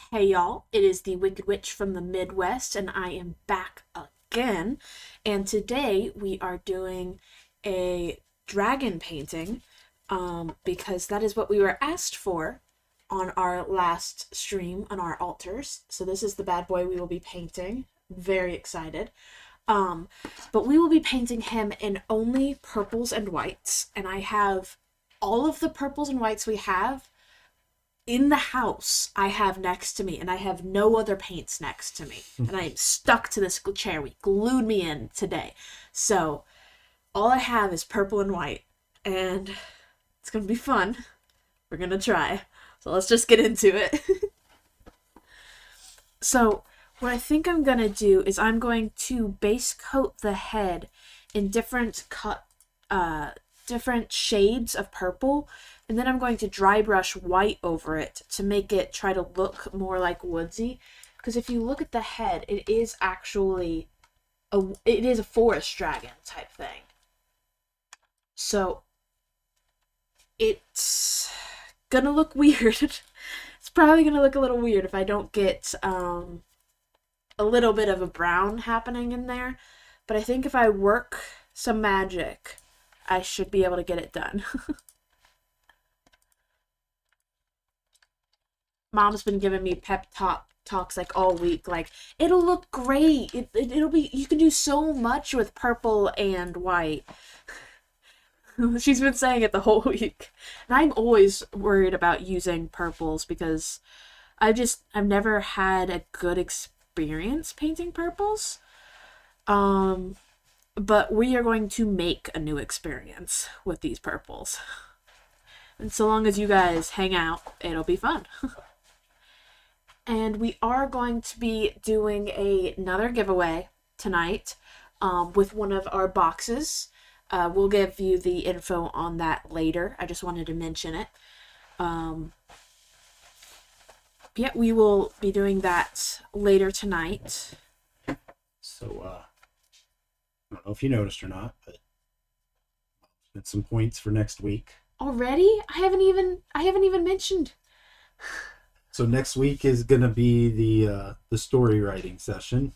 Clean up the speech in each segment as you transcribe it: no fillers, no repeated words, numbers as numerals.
Hey y'all, it is the Wicked Witch from the Midwest, and I am back again. And today we are doing a dragon painting, because that is what we were asked for on our last stream on our altars. So this is the bad boy we will be painting. Very excited. Um, but we will be painting him in only purples and whites, and I have all of the purples and whites we have in the house I have next to me, and I have no other paints next to me. And I am stuck to this chair. We glued me in today. So all I have is purple and white, and it's gonna be fun. We're gonna try. So let's just get into it. So what I think I'm gonna do is I'm going to base coat the head in different shades of purple, and then I'm going to dry brush white over it to make it try to look more like woodsy. Because if you look at the head, it is actually a forest dragon type thing. So it's gonna look weird. It's probably gonna look a little weird if I don't get a little bit of a brown happening in there. But I think if I work some magic, I should be able to get it done. Mom's been giving me talks like all week, like, it'll look great. It'll be, you can do so much with purple and white. She's been saying it the whole week. And I'm always worried about using purples because I've never had a good experience painting purples. But we are going to make a new experience with these purples. And so long as you guys hang out, it'll be fun. And we are going to be doing another giveaway tonight with one of our boxes. We'll give you the info on that later. I just wanted to mention it. Yeah, we will be doing that later tonight. So, I don't know if you noticed or not, but got some points for next week. Already? I haven't even mentioned. So next week is gonna be the story writing session.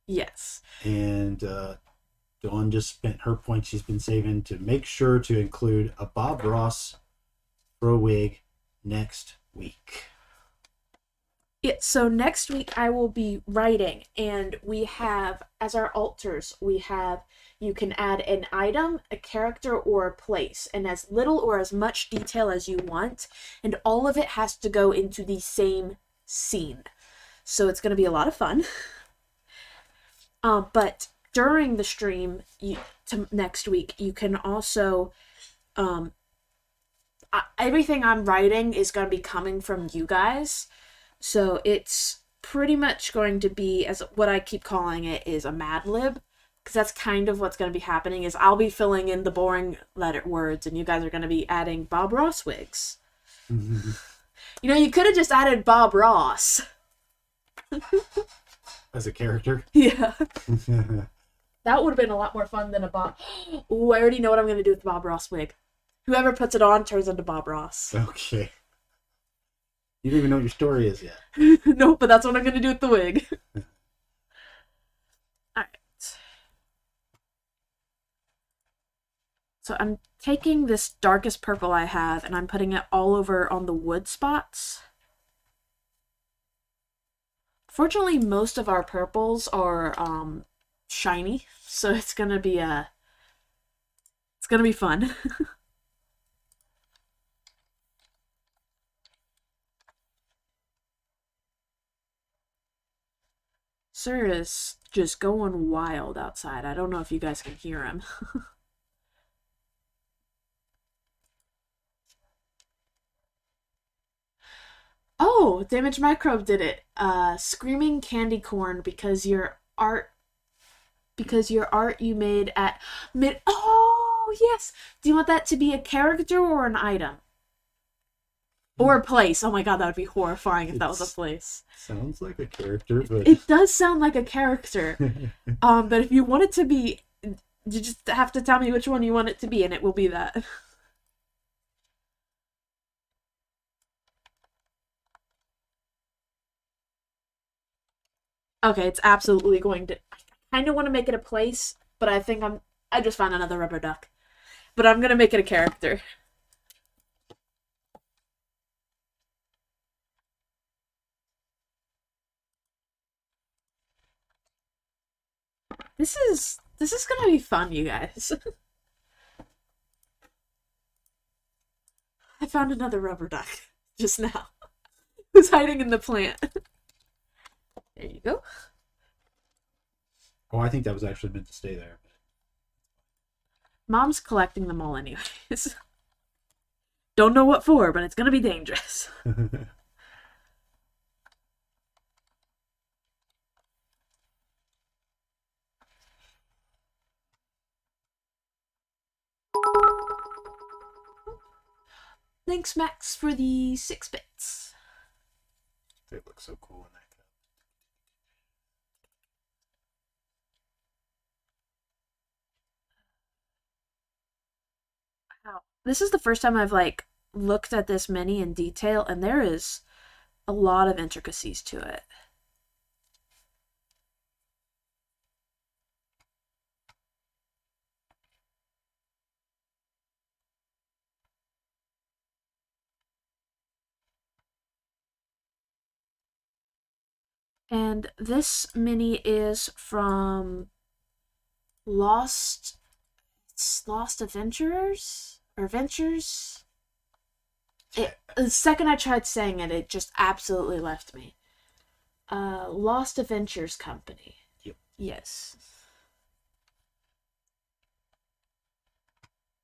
Yes. And Dawn just spent her points she's been saving to make sure to include a Bob Ross for a wig next week. Yeah, so next week I will be writing, and we have, as our altars, you can add an item, a character, or a place, and as little or as much detail as you want, and all of it has to go into the same scene. So it's going to be a lot of fun. But during the stream next week, you can also, everything I'm writing is going to be coming from you guys. So it's pretty much going to be, as what I keep calling it, is a Mad Lib. Because that's kind of what's going to be happening, is I'll be filling in the boring letter words, and you guys are going to be adding Bob Ross wigs. Mm-hmm. You know, you could have just added Bob Ross. As a character? Yeah. That would have been a lot more fun than a Bob... Ooh, I already know what I'm going to do with the Bob Ross wig. Whoever puts it on turns into Bob Ross. Okay. You don't even know what your story is yet. Nope, but that's what I'm going to do with the wig. Alright. So I'm taking this darkest purple I have, and I'm putting it all over on the wood spots. Fortunately, most of our purples are shiny, so it's going to be fun. Sir is just going wild outside. I don't know if you guys can hear him. Oh, Damage Microbe did it. Screaming candy corn because your art you made at mid. Oh, yes. Do you want that to be a character or an item? Or a place. Oh my god, that would be horrifying if that was a place. Sounds like a character, but... It does sound like a character. But if you want it to be, you just have to tell me which one you want it to be, and it will be that. Okay, it's absolutely going to. I kind of want to make it a place, but I think I'm. I just found another rubber duck, but I'm gonna make it a character. This is gonna be fun, you guys. I found another rubber duck just now. Who's hiding in the plant? There you go. Oh, I think that was actually meant to stay there. Mom's collecting them all anyways. Don't know what for, but it's gonna be dangerous. Thanks, Max, for the 6 bits. They look so cool in that cup. Wow. This is the first time I've like looked at this mini in detail, and there is a lot of intricacies to it. And this mini is from Lost Lost Adventurers or Ventures. The second I tried saying it, it just absolutely left me. Lost Adventures Company. Yep. Yes.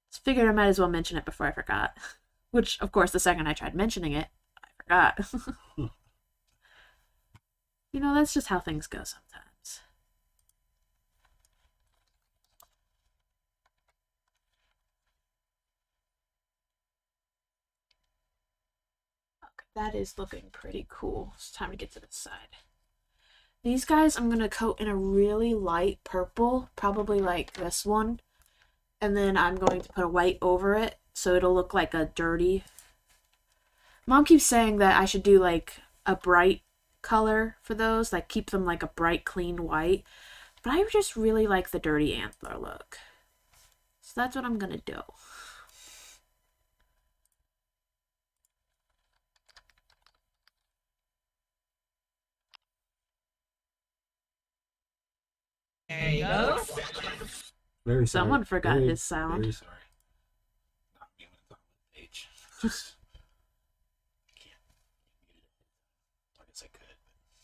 Just figured I might as well mention it before I forgot. Which, of course, the second I tried mentioning it, I forgot. You know, that's just how things go sometimes. Okay, that is looking pretty cool. It's time to get to the side. These guys I'm going to coat in a really light purple, probably like this one. And then I'm going to put a white over it so it'll look like a dirty. Mom keeps saying that I should do like a bright color for those, like keep them like a bright, clean white. But I just really like the dirty antler look. So that's what I'm going to do. There you go. Very sorry. Someone forgot very, his sound. Very sorry. Not me when it's on the page. Just I can't mute it. I guess I could.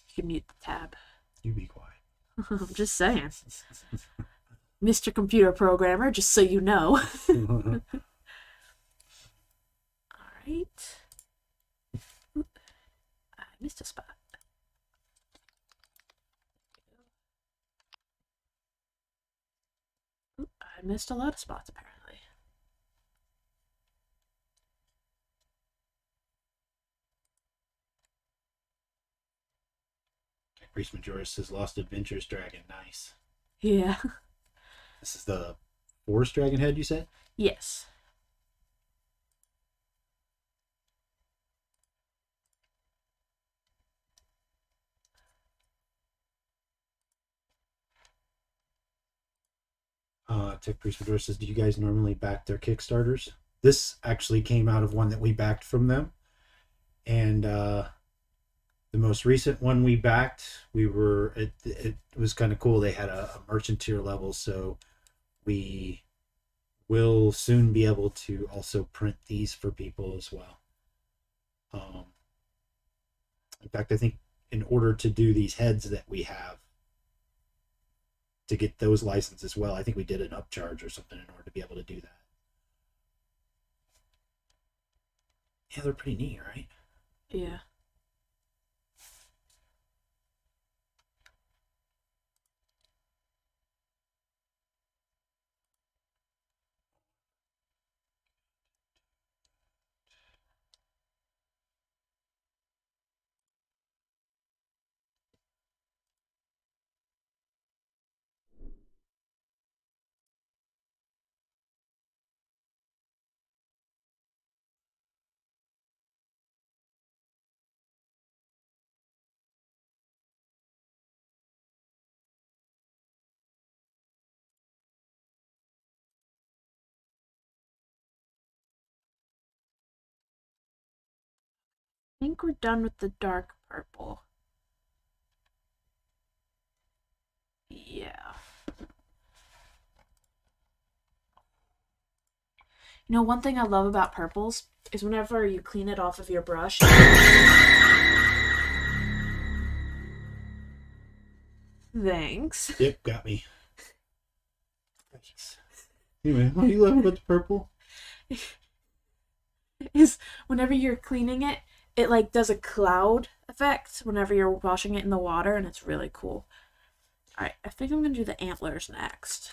You can mute the tab. You be quiet. I'm just saying. Mr. Computer Programmer, just so you know. Alright. I missed a spot. I missed a lot of spots, apparently. Priest Majoris says Lost Adventures Dragon. Nice. Yeah. This is the Forest Dragon head, you said? Yes. Tech Priest Majoris says, do you guys normally back their Kickstarters? This actually came out of one that we backed from them. And the most recent one we backed, it was kind of cool. They had a merchant tier level, so we will soon be able to also print these for people as well. In fact, I think in order to do these heads that we have, to get those licensed as well, I think we did an upcharge or something in order to be able to do that. Yeah, they're pretty neat, right? Yeah. think we're done with the dark purple. Yeah. You know, one thing I love about purples is whenever you clean it off of your brush. Thanks. Yep, got me. Anyway, what do you love about the purple? Is whenever you're cleaning it, it like does a cloud effect whenever you're washing it in the water, and it's really cool. All right, I think I'm gonna do the antlers next.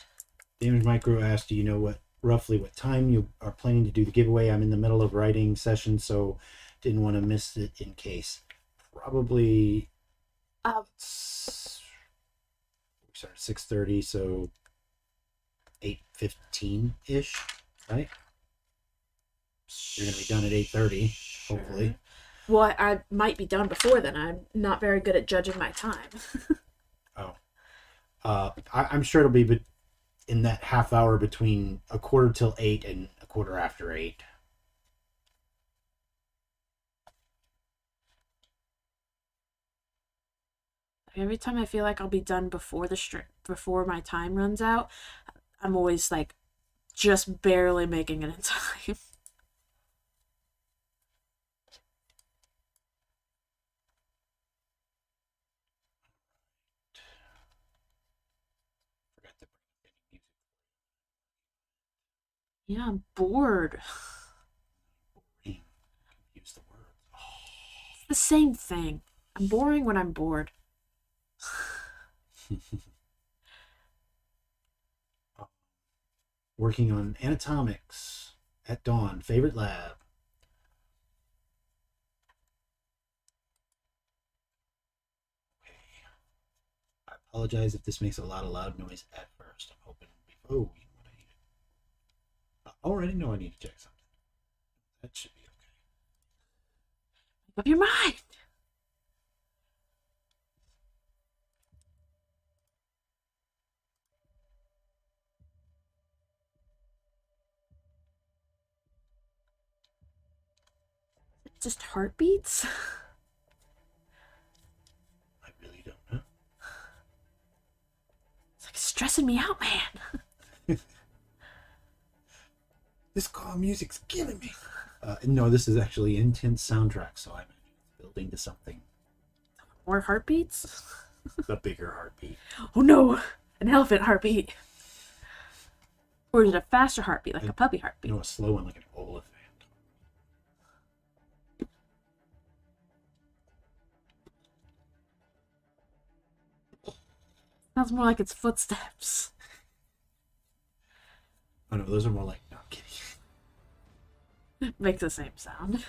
Damage Micro asked, do you know roughly what time you are planning to do the giveaway? I'm in the middle of writing session, so didn't want to miss it in case. Probably we start at 6:30, so 8:15 ish, right? You're gonna be done at 8:30, hopefully. Well, I might be done before then. I'm not very good at judging my time. I'm sure it'll be in that half hour between 7:45 and 8:15. Every time I feel like I'll be done before before my time runs out, I'm always like just barely making it in time. Forgot to bring any music. Yeah, I'm bored. Boring. Use the word. It's the same thing. I'm boring when I'm bored. Working on anatomics at dawn. Favorite lab. Okay. I apologize if this makes a lot of loud noise at first. I'm hoping. Oh, you know what I need? I already know I need to check something. That should be okay. Make up your mind. Just heartbeats? I really don't know. It's like stressing me out, man. This calm music's killing me. No, this is actually intense soundtrack, so I'm building to something. More heartbeats? A bigger heartbeat. Oh no! An elephant heartbeat. Or is it a faster heartbeat, like a puppy heartbeat? No, a slow one like an elephant. Sounds more like its footsteps. Oh no, those are more like, no, I'm kidding. Makes the same sound.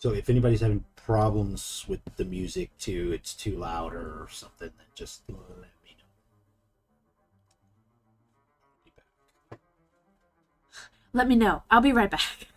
So if anybody's having problems with the music too, it's too loud or something, then just let me know. Let me know. I'll be right back.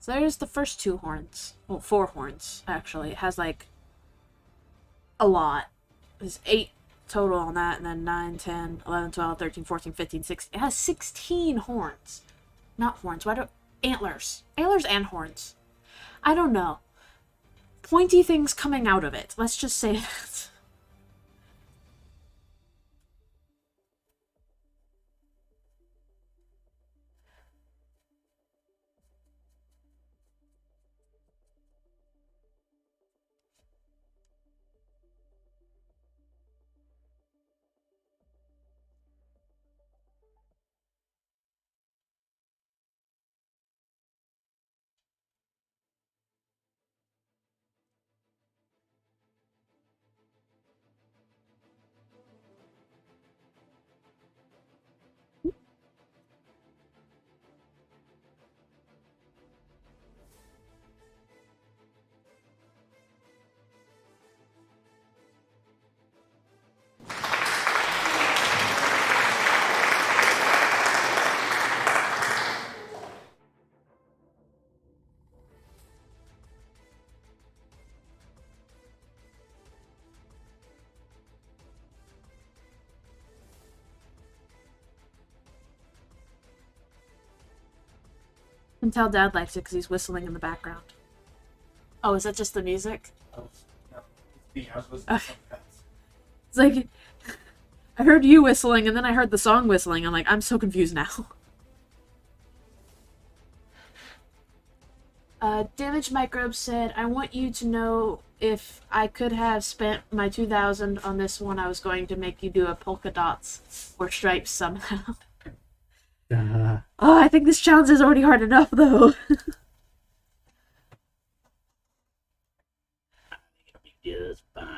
So there's the first two horns. Well, four horns, actually. It has, like, a lot. There's 8 total on that, and then 9, 10, 11, 12, 13, 14, 15, 16. It has 16 horns. Not horns. Why do... Antlers. Antlers and horns. I don't know. Pointy things coming out of it. Let's just say that. can tell Dad likes it because he's whistling in the background. Oh, is that just the music? Oh, no, it's me. I was listening to something else. It's like, I heard you whistling, and then I heard the song whistling. I'm like, I'm so confused now. Damaged Microbe said, I want you to know if I could have spent my 2,000 on this one, I was going to make you do a polka dots or stripes somehow. Oh, I think this challenge is already hard enough, though. I think it'll be just fine.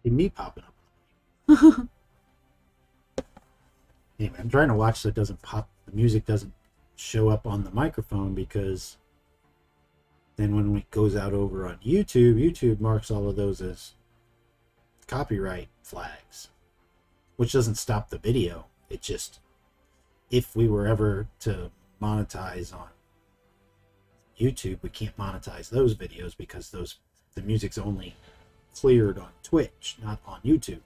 See me popping up. Anyway, I'm trying to watch so it doesn't pop. The music doesn't show up on the microphone, because then when it goes out over on YouTube, YouTube marks all of those as copyright flags, which doesn't stop the video. It just, if we were ever to monetize on YouTube, we can't monetize those videos because the music's only cleared on Twitch, not on YouTube.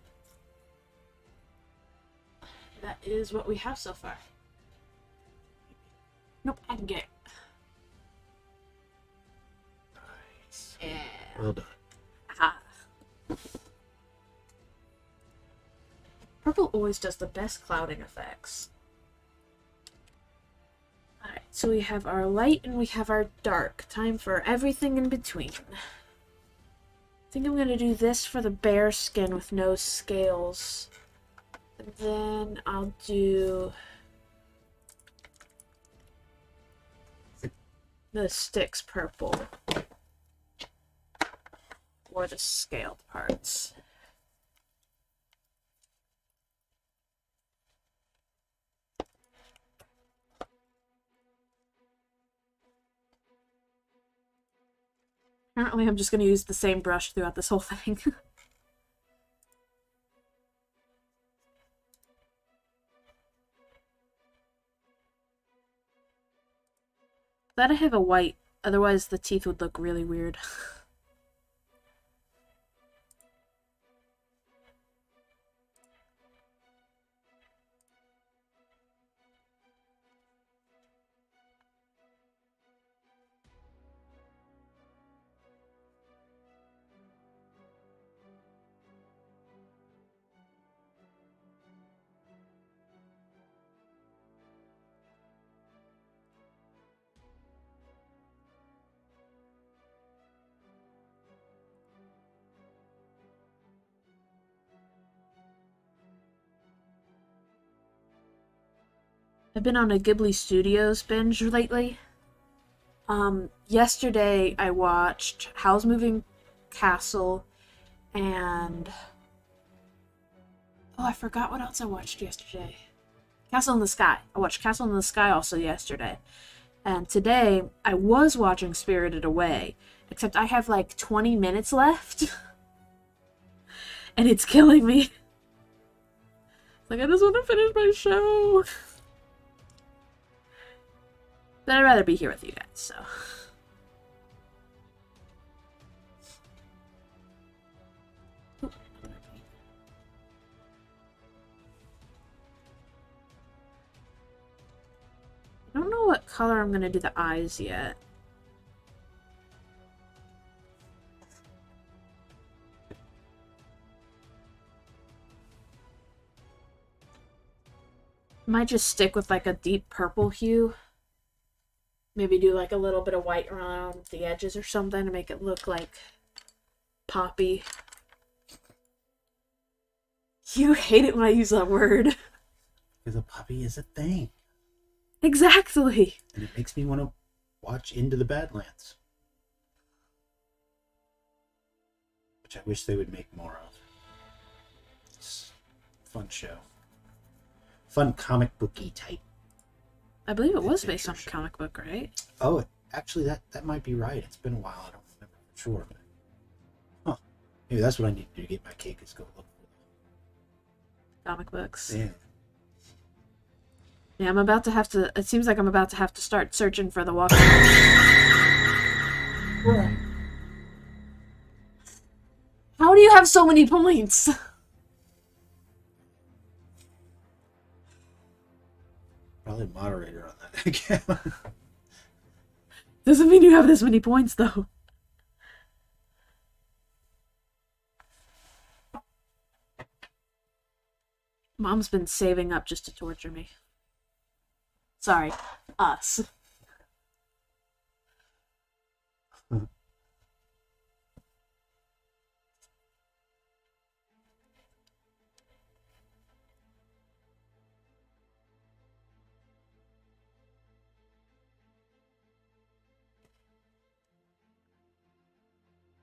That is what we have so far. Nope, I can get it. Nice. Yeah. Well done. Aha. Purple always does the best clouding effects. Alright, so we have our light and we have our dark. Time for everything in between. I think I'm going to do this for the bear skin with no scales. And then I'll do the sticks purple. Or the scaled parts. Apparently I'm just going to use the same brush throughout this whole thing. Glad I have a white, otherwise the teeth would look really weird. I've been on a Ghibli Studios binge lately. Yesterday I watched Howl's Moving Castle and... oh, I forgot what else I watched yesterday. Castle in the Sky. I watched Castle in the Sky also yesterday. And today I was watching Spirited Away, except I have like 20 minutes left. And it's killing me. It's like, I just want to finish my show. But I'd rather be here with you guys, so. I don't know what color I'm going to do the eyes yet. Might just stick with like a deep purple hue. Maybe do like a little bit of white around the edges or something to make it look like poppy. You hate it when I use that word. Because a puppy is a thing. Exactly. And it makes me want to watch Into the Badlands. Which I wish they would make more of. It's a fun show. Fun comic booky type. I believe it was based adventure on a show. comic book, right? Oh, actually, that might be right. It's been a while. I don't remember for sure. But, maybe that's what I need to do to get my cake is go look for Comic books. them. Yeah. Yeah, I'm about to have to. It seems like I'm about to have to start searching for the Walking. How do you have so many points? Probably moderator on that account. Doesn't mean you have this many points, though. Mom's been saving up just to torture me. Sorry, us.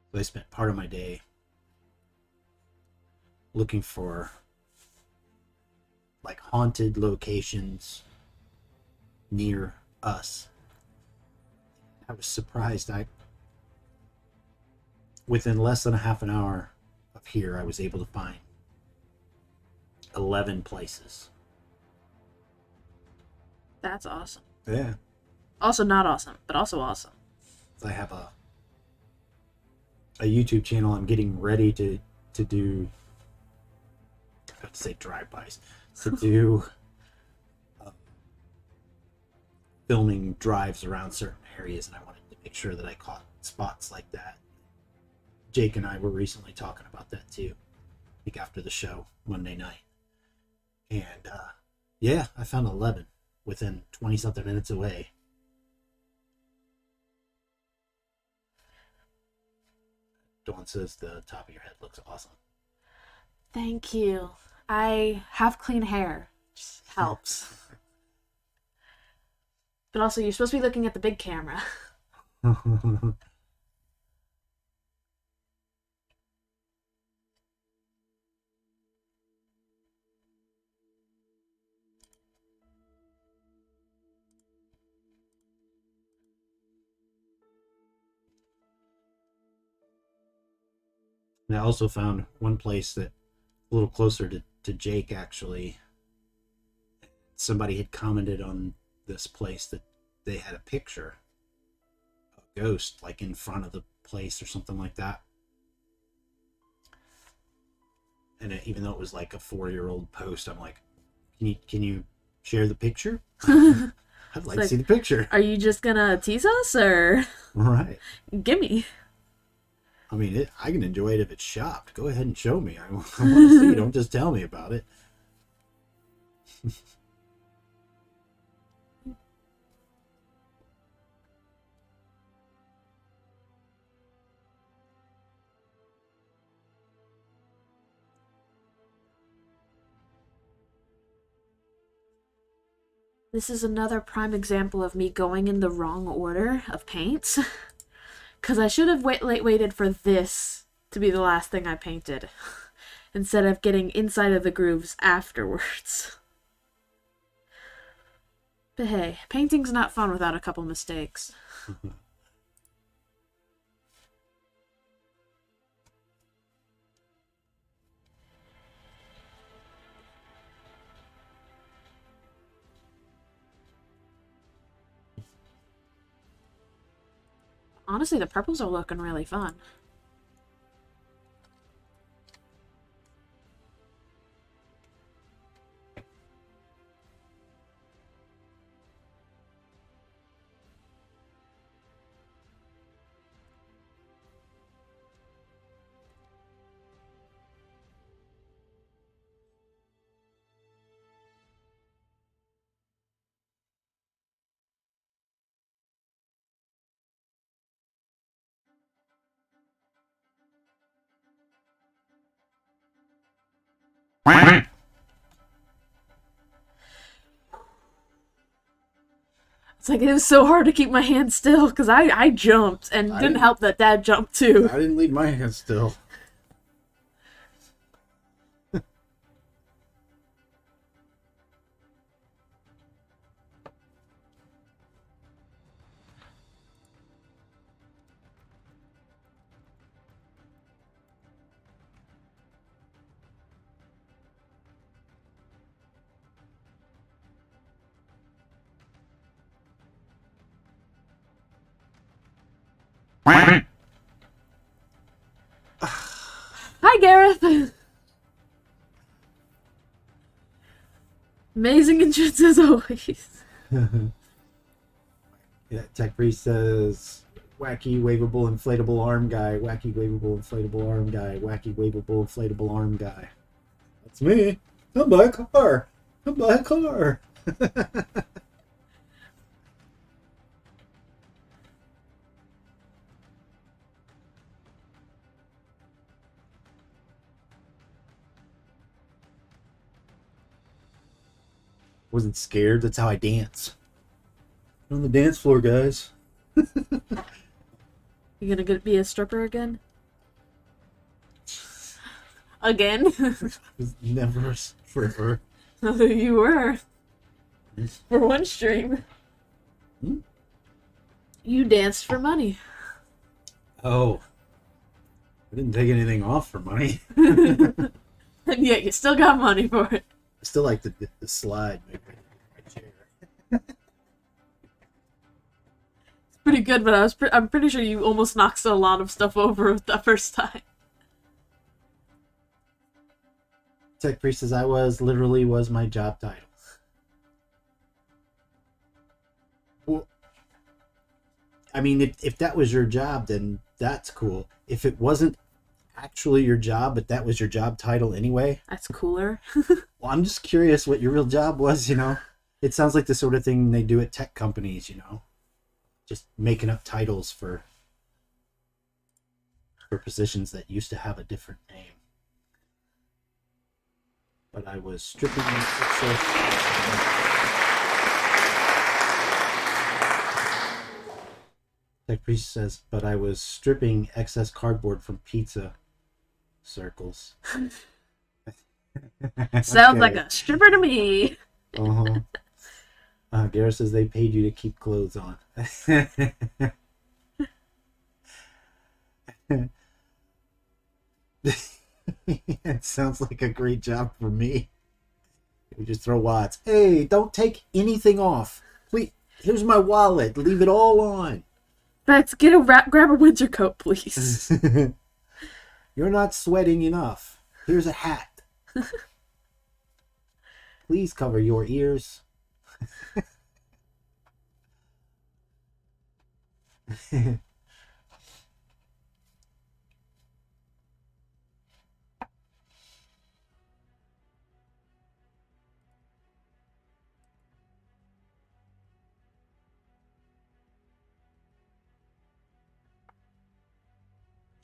So I spent part of my day looking for like haunted locations near us. I was surprised. Within less than a half an hour of here, I was able to find 11 places. That's awesome. Yeah. Also not awesome, but also awesome. I have a YouTube channel. I'm getting ready to do, I have to say drive-bys, to do filming drives around certain areas, and I wanted to make sure that I caught spots like that. Jake and I were recently talking about that too, like after the show Monday night. And yeah, I found 11 within 20 something minutes away. Dawn says the top of your head looks awesome. Thank you. I have clean hair. Just helps. But also, you're supposed to be looking at the big camera. And I also found one place that a little closer to Jake, actually. Somebody had commented on this place that they had a picture of a ghost like in front of the place or something like that. And even though it was like a 4-year-old post, I'm like, can you share the picture? I'd like to see the picture. Are you just gonna tease us, or Right. gimme? I mean, I can enjoy it if it's shopped. Go ahead and show me. I want to see. Don't just tell me about it. This is another prime example of me going in the wrong order of paints. Because I should have waited for this to be the last thing I painted, instead of getting inside of the grooves afterwards. But hey, painting's not fun without a couple mistakes. Honestly, the purples are looking really fun. It's like it was so hard to keep my hand still because I jumped and didn't help that Dad jumped too. I didn't leave my hand still. Hi, Gareth. Amazing entrance as always. Yeah, Tech Priest says, wacky waveable inflatable arm guy, wacky waveable inflatable arm guy, wacky waveable inflatable arm guy. That's me. Come buy a car. Come buy a car. Wasn't scared. That's how I dance. On the dance floor, guys. You gonna be a stripper again? Again? Was never a stripper. You were. For one stream. Hmm? You danced for money. Oh. I didn't take anything off for money. And yet you still got money for it. I still like the slide. My chair. Pretty good, but I'm pretty sure you almost knocked a lot of stuff over the first time. Tech Priest says, I was my job title. Well, I mean, if that was your job, then that's cool. If it wasn't actually your job, but that was your job title anyway. That's cooler. Well, I'm just curious what your real job was, It sounds like the sort of thing they do at tech companies, Just making up titles for positions that used to have a different name. But I was stripping Tech Priest says, but I was stripping excess cardboard from pizza circles. Sounds like a stripper to me. Gareth says they paid you to keep clothes on. It sounds like a great job for me. We just throw watts. Hey, don't take anything off. Please, here's my wallet. Leave it all on. Let's grab a winter coat, please. You're not sweating enough. Here's a hat. Please cover your ears. I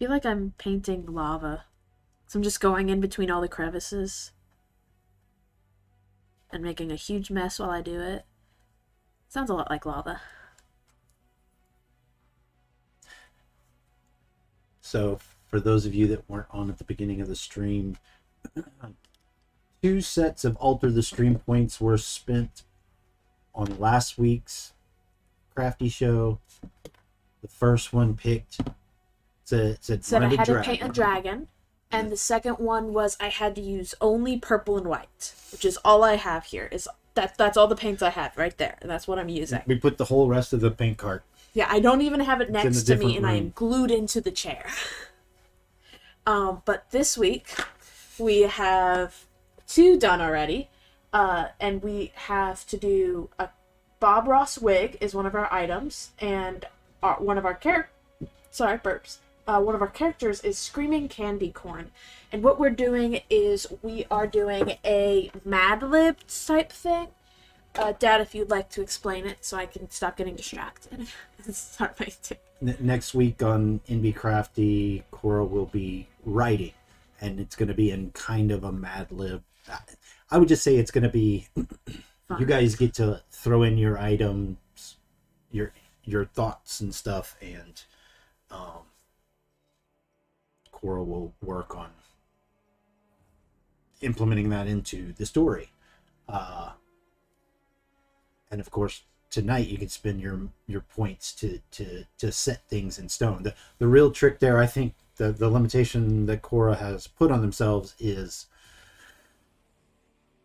feel like I'm painting lava. So I'm just going in between all the crevices and making a huge mess while I do it. Sounds a lot like lava. So, for those of you that weren't on at the beginning of the stream, 2 sets of Alter the Stream points were spent on last week's Crafty show. The first one picked said I had to paint a dragon, and the second one was I had to use only purple and white, which is all I have here. That's all the paints I have right there, and that's what I'm using. We put the whole rest of the paint cart. Yeah, I don't even have it It's in next a to me, different and I am room. glued into the chair. But this week, we have 2 done already, and we have to do a Bob Ross wig is one of our items, and one of our one of our characters is Screaming Candy Corn. And what we're doing is we are doing a Mad Lib type thing. Dad, if you'd like to explain it so I can stop getting distracted and start painting. Next week on Enby Crafty, Cora will be writing, and it's going to be in kind of a Mad Lib I would just say it's going to be, Fun. you guys get to throw in your items, your thoughts and stuff, and Cora will work on implementing that into the story. And of course, tonight you can spend your points to set things in stone. The real trick there, I think, the limitation that Cora has put on themselves is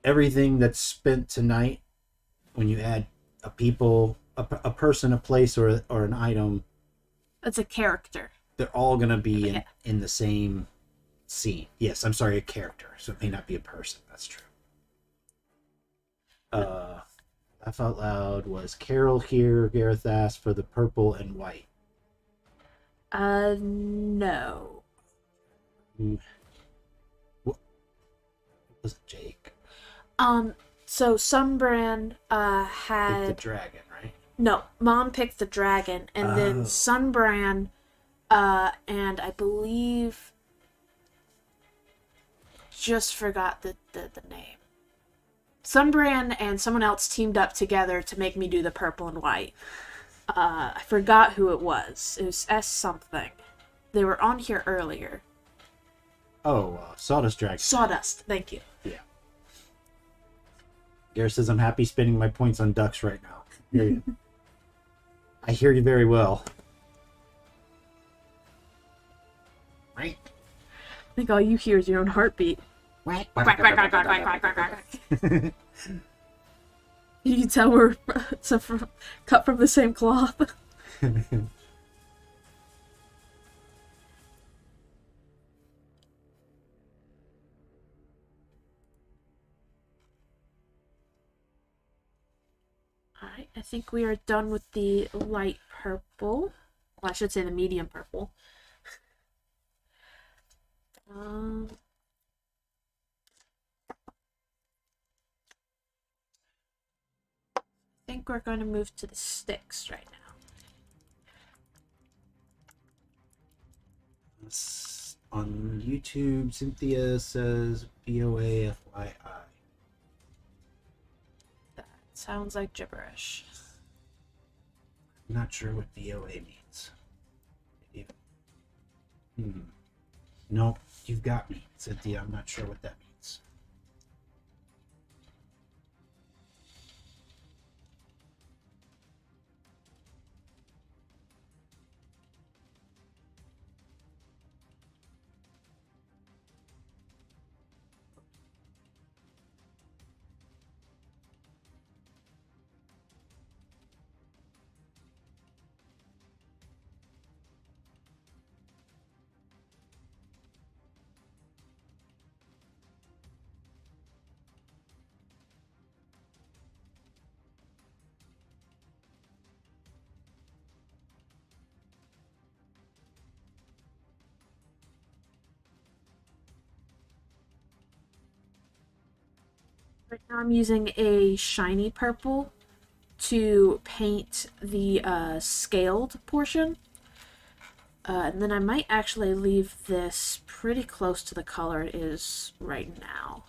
everything that's spent tonight, when you add a person, a place, or an item, It's a character. they're all going to be Yeah. in the same scene. Yes, I'm sorry, a character. So it may not be a person. That's true. Laugh Out Loud was Carol here. Gareth asked for the purple and white. No. What was it, Jake? So Sunbrand Picked had the dragon, right? no. Mom picked the dragon, and then Sunbrand, and I believe just forgot the name. Sunbrand and someone else teamed up together to make me do the purple and white. I forgot who it was. It was S something. They were on here earlier. Oh, Sawdust Dragon. Sawdust, thank you. Yeah. Gareth says, I'm happy spending my points on ducks right now. Hear you. I hear you very well. I think all you hear is your own heartbeat. Quack, Quack, quack, quack, quack, quack, quack, quack, quack. You can tell we're cut from the same cloth. Alright, I think we are done with the light purple. Well, I should say the medium purple. I think we're going to move to the sticks right now. On YouTube, Cynthia says BOA FYI. That sounds like gibberish. I'm not sure what BOA means. Nope, you've got me, Cynthia. I'm not sure what that means. Right now I'm using a shiny purple to paint the scaled portion. And then I might actually leave this pretty close to the color it is right now.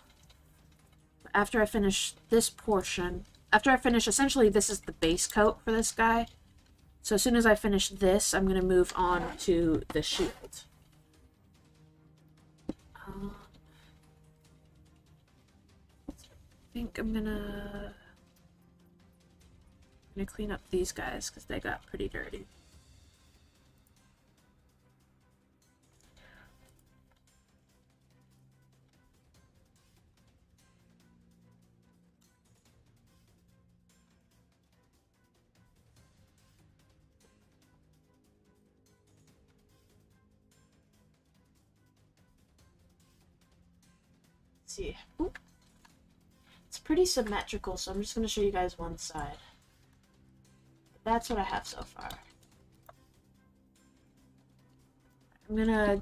After I finish this portion, essentially this is the base coat for this guy. So as soon as I finish this, I'm going to move on to the shield. I think I'm gonna clean up these guys because they got pretty dirty. Let's see. Oop. It's pretty symmetrical, so I'm just going to show you guys one side. That's what I have so far. I'm going to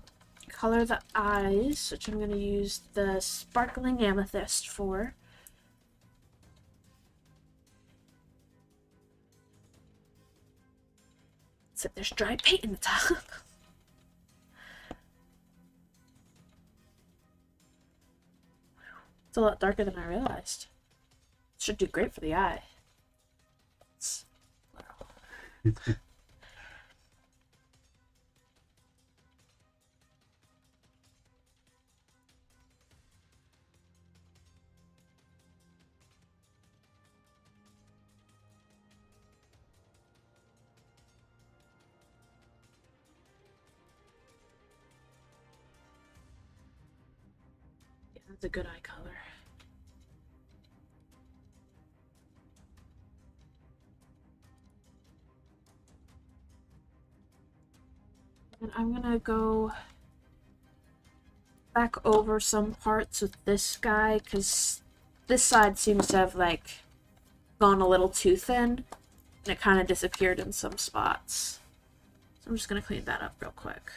color the eyes, which I'm going to use the sparkling amethyst for. Except there's dry paint in the top. It's a lot darker than I realized. Should do great for the eye. Wow. Yeah, that's a good eye color. And I'm gonna go back over some parts with this guy, because this side seems to have, like, gone a little too thin, and it kind of disappeared in some spots. So I'm just gonna clean that up real quick.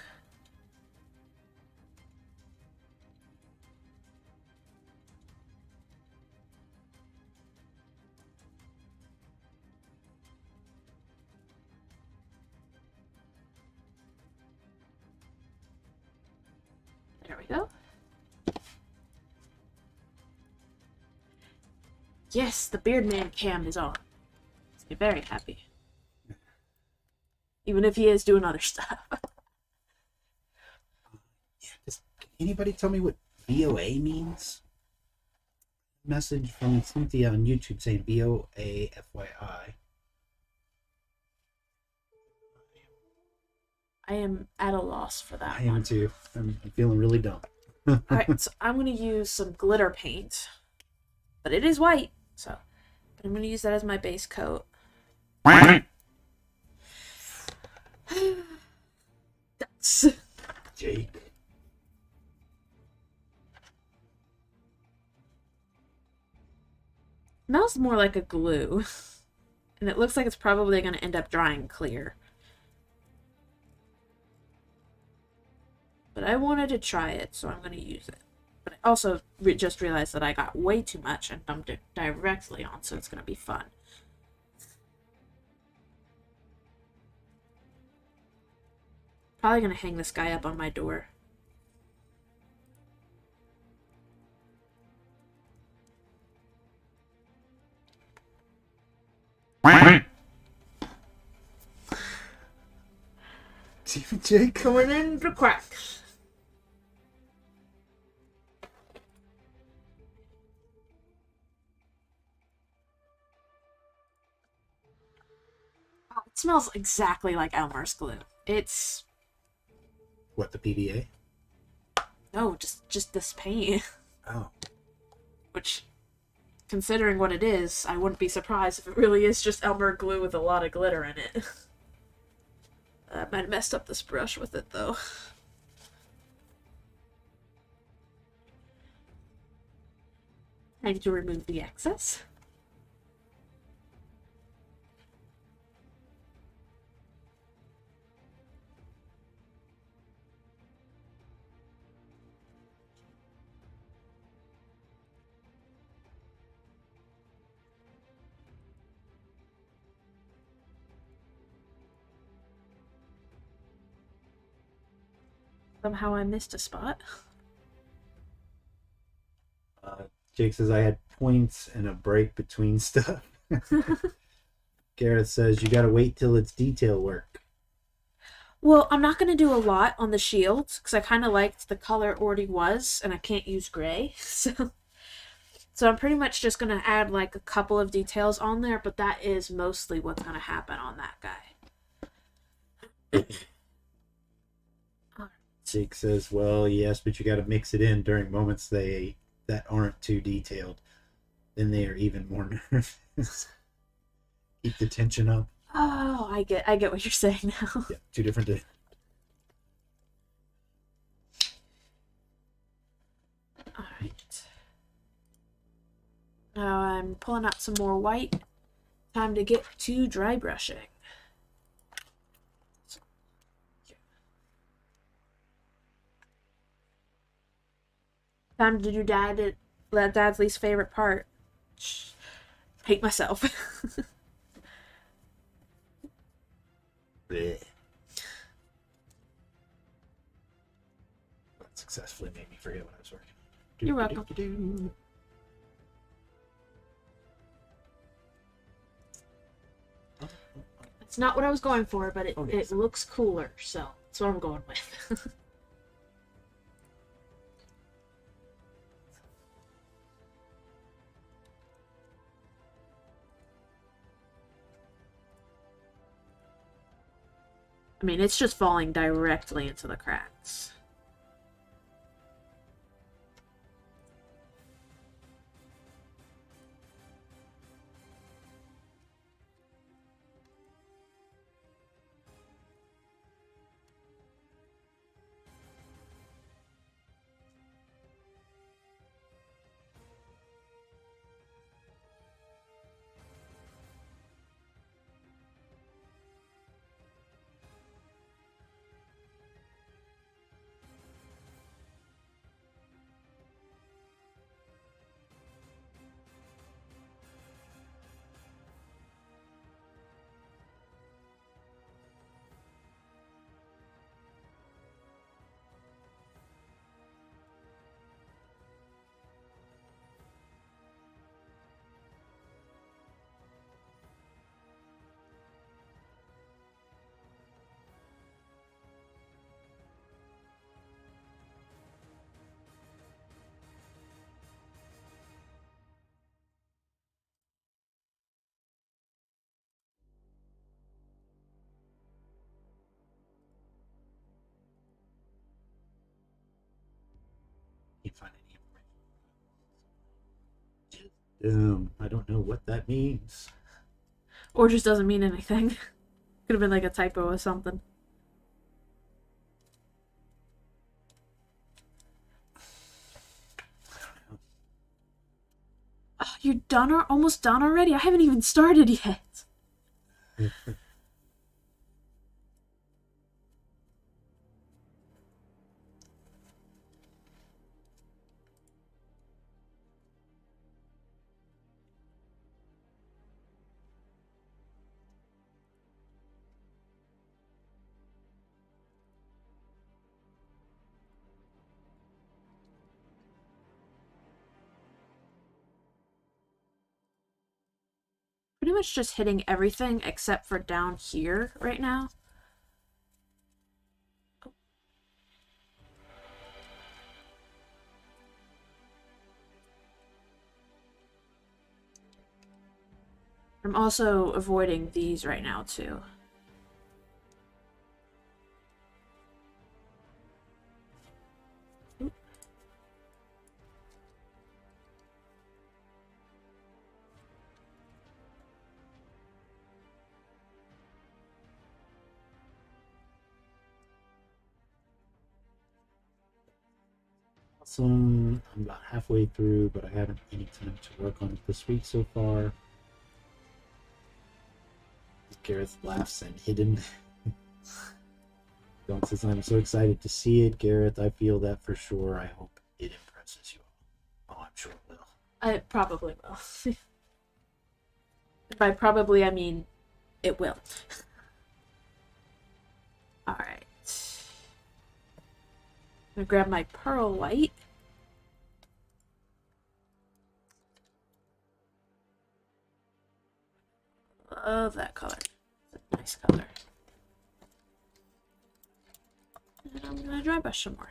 There we go. Yes, the Beardman cam is on. Makes me very happy. Even if he is doing other stuff. Can anybody tell me what VOA means? Message from Cynthia on YouTube saying VOA FYI. I am at a loss for that I am one. too. I'm feeling really dumb. Alright, so I'm going to use some glitter paint. But it is white, so I'm going to use that as my base coat. That's... Jake. Smells more like a glue. And it looks like it's probably going to end up drying clear. But I wanted to try it, so I'm going to use it. But I also just realized that I got way too much and dumped it directly on, so it's going to be fun. Probably going to hang this guy up on my door. Jake. Coming in the cracks. Oh, it smells exactly like Elmer's glue. It's... What, the PVA? No, just this paint. Oh. Which, considering what it is, I wouldn't be surprised if it really is just Elmer glue with a lot of glitter in it. I might have messed up this brush with it, though. Time to remove the excess. Somehow I missed a spot. Jake says I had points and a break between stuff. Gareth says you gotta wait till it's detail work. Well, I'm not going to do a lot on the shields, because I kind of liked the color it already was, and I can't use gray, so I'm pretty much just going to add, like, a couple of details on there, but that is mostly what's going to happen on that guy. Jake says, well, yes, but you gotta mix it in during moments that aren't too detailed. Then they are even more nervous. Keep the tension up. Oh, I get what you're saying now. Yeah, two different days. Alright. Now I'm pulling out some more white. Time to get to dry brushing. Time to do Dad's least favorite part. Hate myself. Blech. That successfully made me forget what I was working on. You're welcome. It's not what I was going for, but Okay. it looks cooler, so that's what I'm going with. I mean, it's just falling directly into the cracks. Can't find any information. I don't know what that means. Or just doesn't mean anything. Could have been like a typo or something. Oh, you're done or almost done already? I haven't even started yet. Pretty much just hitting everything except for down here right now. I'm also avoiding these right now too. I'm about halfway through, but I haven't any time to work on it this week so far. Gareth laughs and hidden. Don't says I'm so excited to see it, Gareth. I feel that for sure. I hope it impresses you all. Oh, I'm sure it will. I probably will. By probably, I mean it will. Alright. I'm gonna grab my pearl white. Love that color. It's a nice color. And I'm gonna dry brush some more.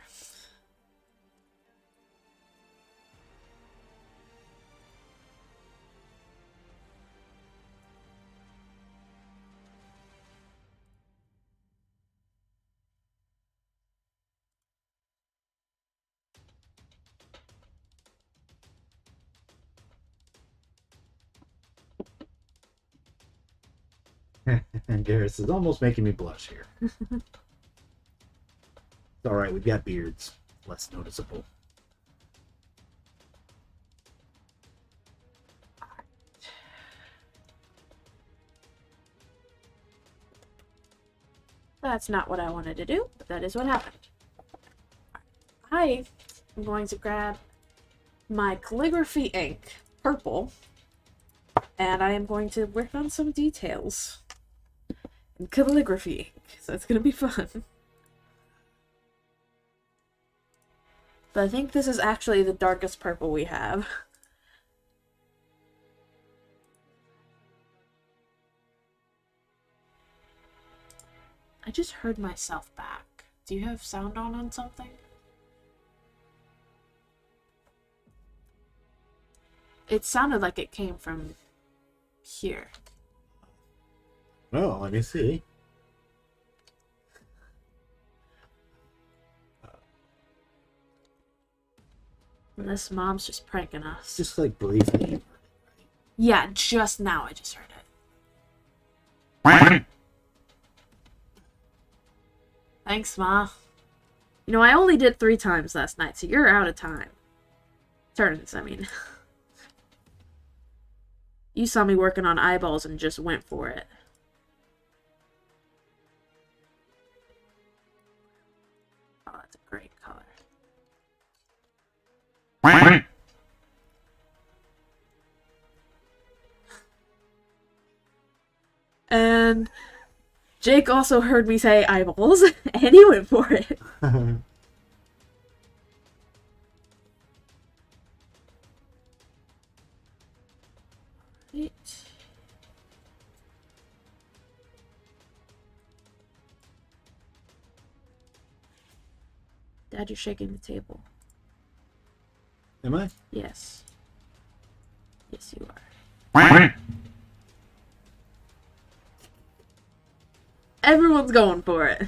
And Gareth is almost making me blush here. It's alright, we've got beards. Less noticeable. That's not what I wanted to do, but that is what happened. I am going to grab my calligraphy ink, purple, and I am going to work on some details in calligraphy ink, so it's going to be fun. But I think this is actually the darkest purple we have. I just heard myself back. Do you have sound on something? It sounded like it came from here. Oh, let me see. Unless Mom's just pranking us. Just like briefly. Yeah, just now I just heard it. Thanks, Ma. You know, I only did 3 times last night, so you're out of time. Turns, I mean. You saw me working on eyeballs and just went for it. Oh, that's a great color. And Jake also heard me say eyeballs, and he went for it. Right. Dad, you're shaking the table. Am I? Yes. Yes, you are. Everyone's going for it.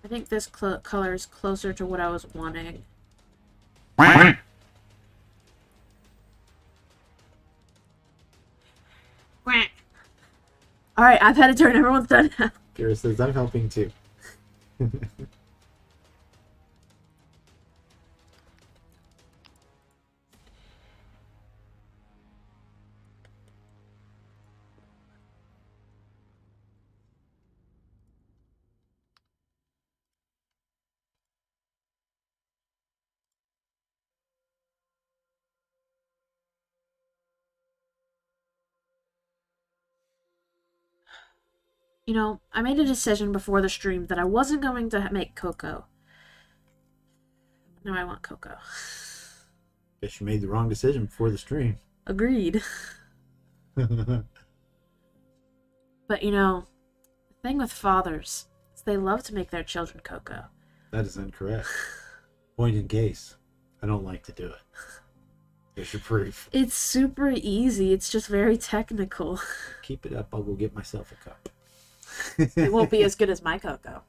I think this color is closer to what I was wanting. Alright, I've had a turn. Everyone's done now. Kira says, I'm helping too. You know, I made a decision before the stream that I wasn't going to make cocoa. Now I want cocoa. Guess you made the wrong decision before the stream. Agreed. But you know, the thing with fathers is they love to make their children cocoa. That is incorrect. Point in case. I don't like to do it. There's your proof. It's super easy. It's just very technical. Keep it up. I'll go get myself a cup. It won't be as good as my cocoa.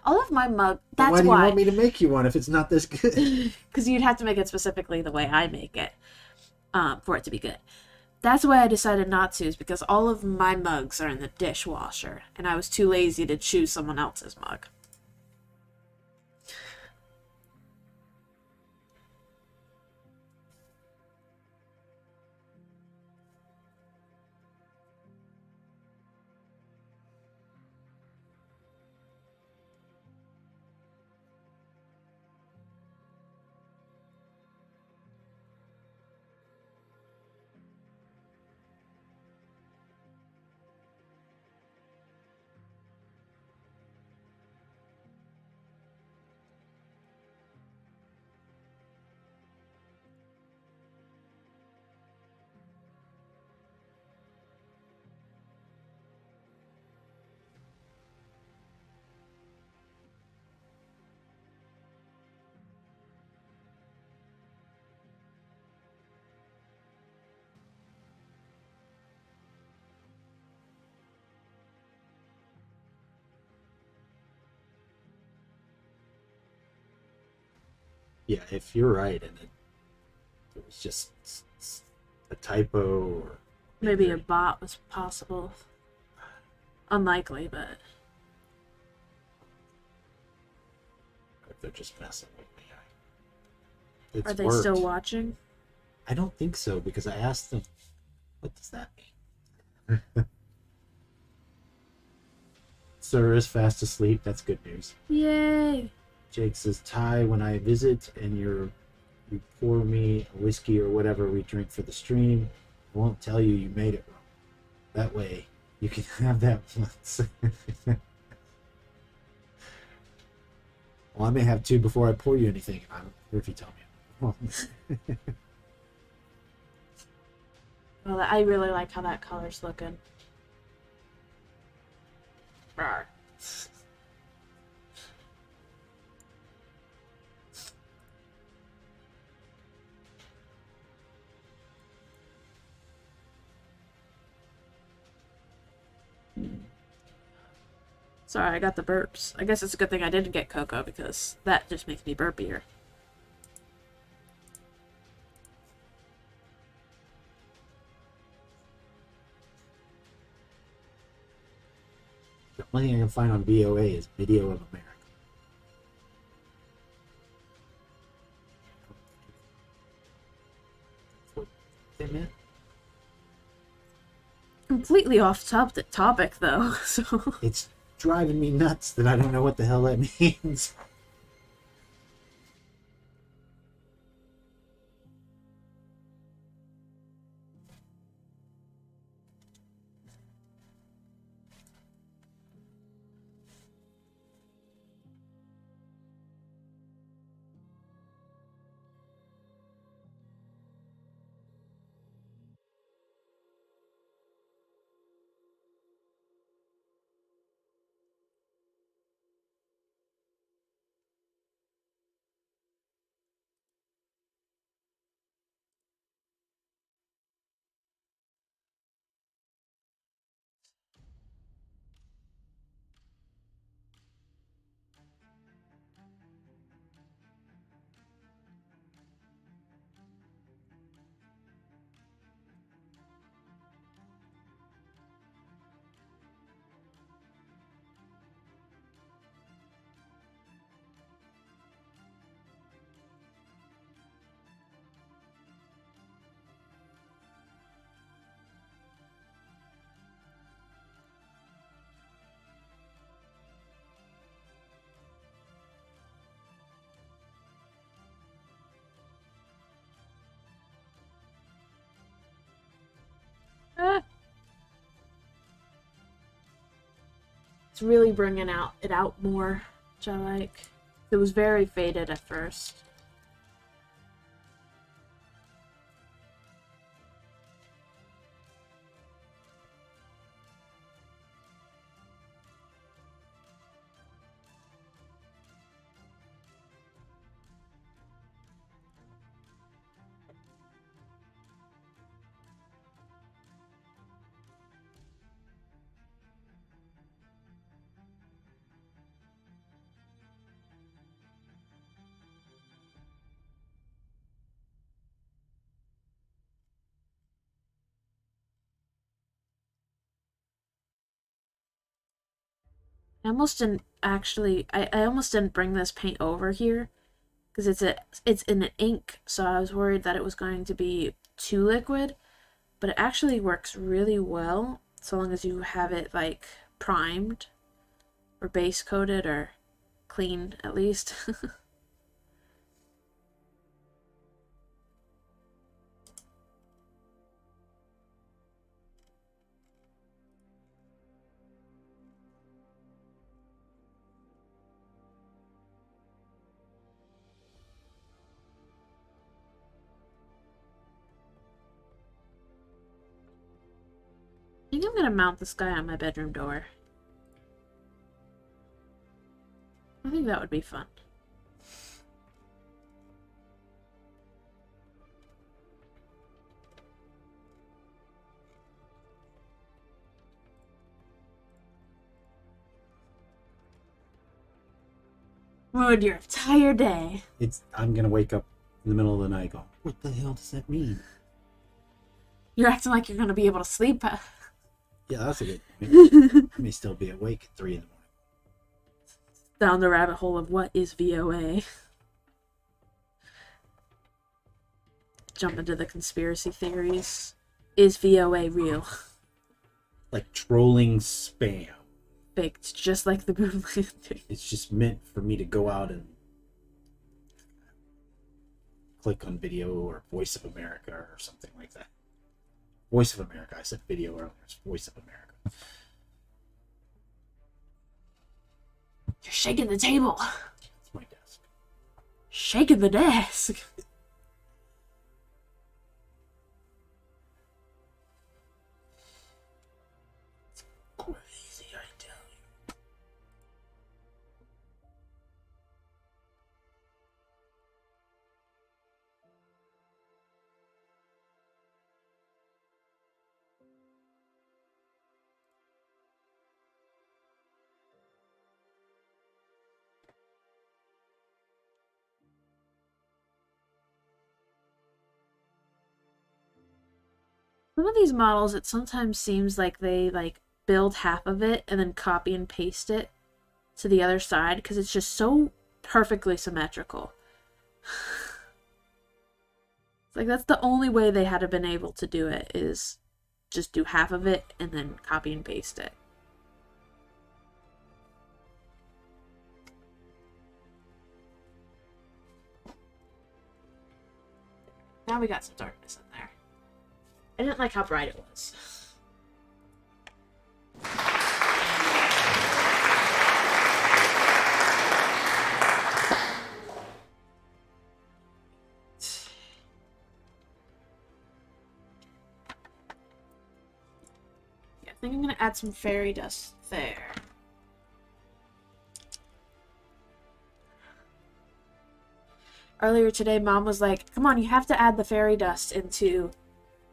All of my mug. That's why do you want me to make you one if it's not this good? Because you'd have to make it specifically the way I make it, for it to be good. That's why I decided not to, is because all of my mugs are in the dishwasher, and I was too lazy to choose someone else's mug. Yeah, if you're right and it was just a typo or Maybe a bot was possible. Unlikely, but... if they're just messing with me. Are they still watching? I don't think so, because I asked them, what does that mean? Sir is fast asleep. That's good news. Yay! Jake says, Ty, when I visit and you pour me a whiskey or whatever we drink for the stream, I won't tell you made it wrong. That way, you can have that once. Well, I may have 2 before I pour you anything. I don't care if you tell me. Well, I really like how that color's looking. Rawr. Sorry, I got the burps. I guess it's a good thing I didn't get cocoa because that just makes me burpier. The only thing I can find on VOA is Video of America. What they meant? Completely off topic though, so... It's driving me nuts that I don't know what the hell that means. Ah. It's really bringing it out more, which I like. It was very faded at first. I almost didn't actually. I almost didn't bring this paint over here because it's in an ink, so I was worried that it was going to be too liquid. But it actually works really well so long as you have it like primed or base coated or clean at least. I think I'm gonna mount this guy on my bedroom door. I think that would be fun. Ruined your entire day. I'm gonna wake up in the middle of the night going, what the hell does that mean? You're acting like you're gonna be able to sleep. Yeah, that's a good point. I may still be awake at 3 in the morning. Down the rabbit hole of what is VOA. Jump into the conspiracy theories. Is VOA real? Like trolling spam. Faked, just like the moon landing. It's just meant for me to go out and click on video or Voice of America or something like that. Voice of America. I said video earlier. It's Voice of America. You're shaking the table. It's my desk. Shaking the desk. Some of these models, it sometimes seems like they like build half of it and then copy and paste it to the other side because it's just so perfectly symmetrical. It's like that's the only way they had to been able to do it, is just do half of it and then copy and paste it. Now we got some darkness in there. I didn't like how bright it was. Yeah, I think I'm gonna add some fairy dust there. Earlier today, Mom was like, come on, you have to add the fairy dust into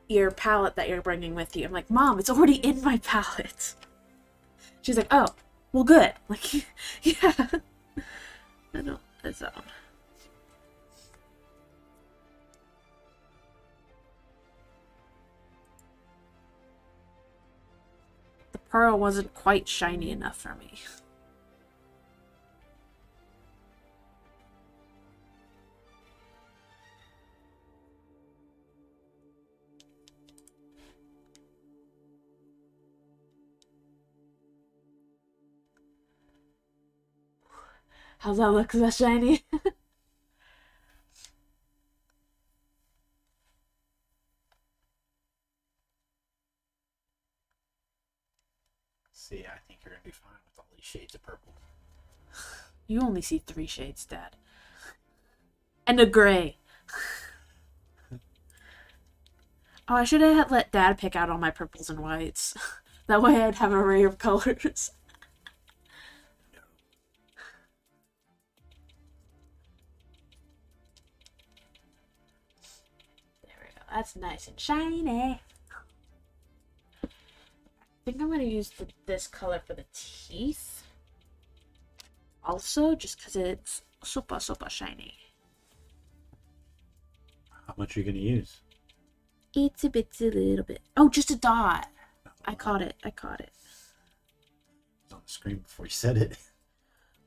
your palette that you're bringing with you. I'm like, Mom, it's already in my palette. She's like, oh, well, good. Like, yeah. I don't, it's on. The pearl wasn't quite shiny enough for me. How's that look? Is that shiny? See, I think you're gonna be fine with all these shades of purple. You only see 3 shades, Dad. And a gray. Oh, I should have let Dad pick out all my purples and whites. That way I'd have an array of colors. There we go. That's nice and shiny. I think I'm going to use this color for the teeth. Also, just because it's super, super shiny. How much are you gonna use? Itsy bitsy little bit. Oh, just a dot. I caught it. I caught it. It was on the screen before you said it.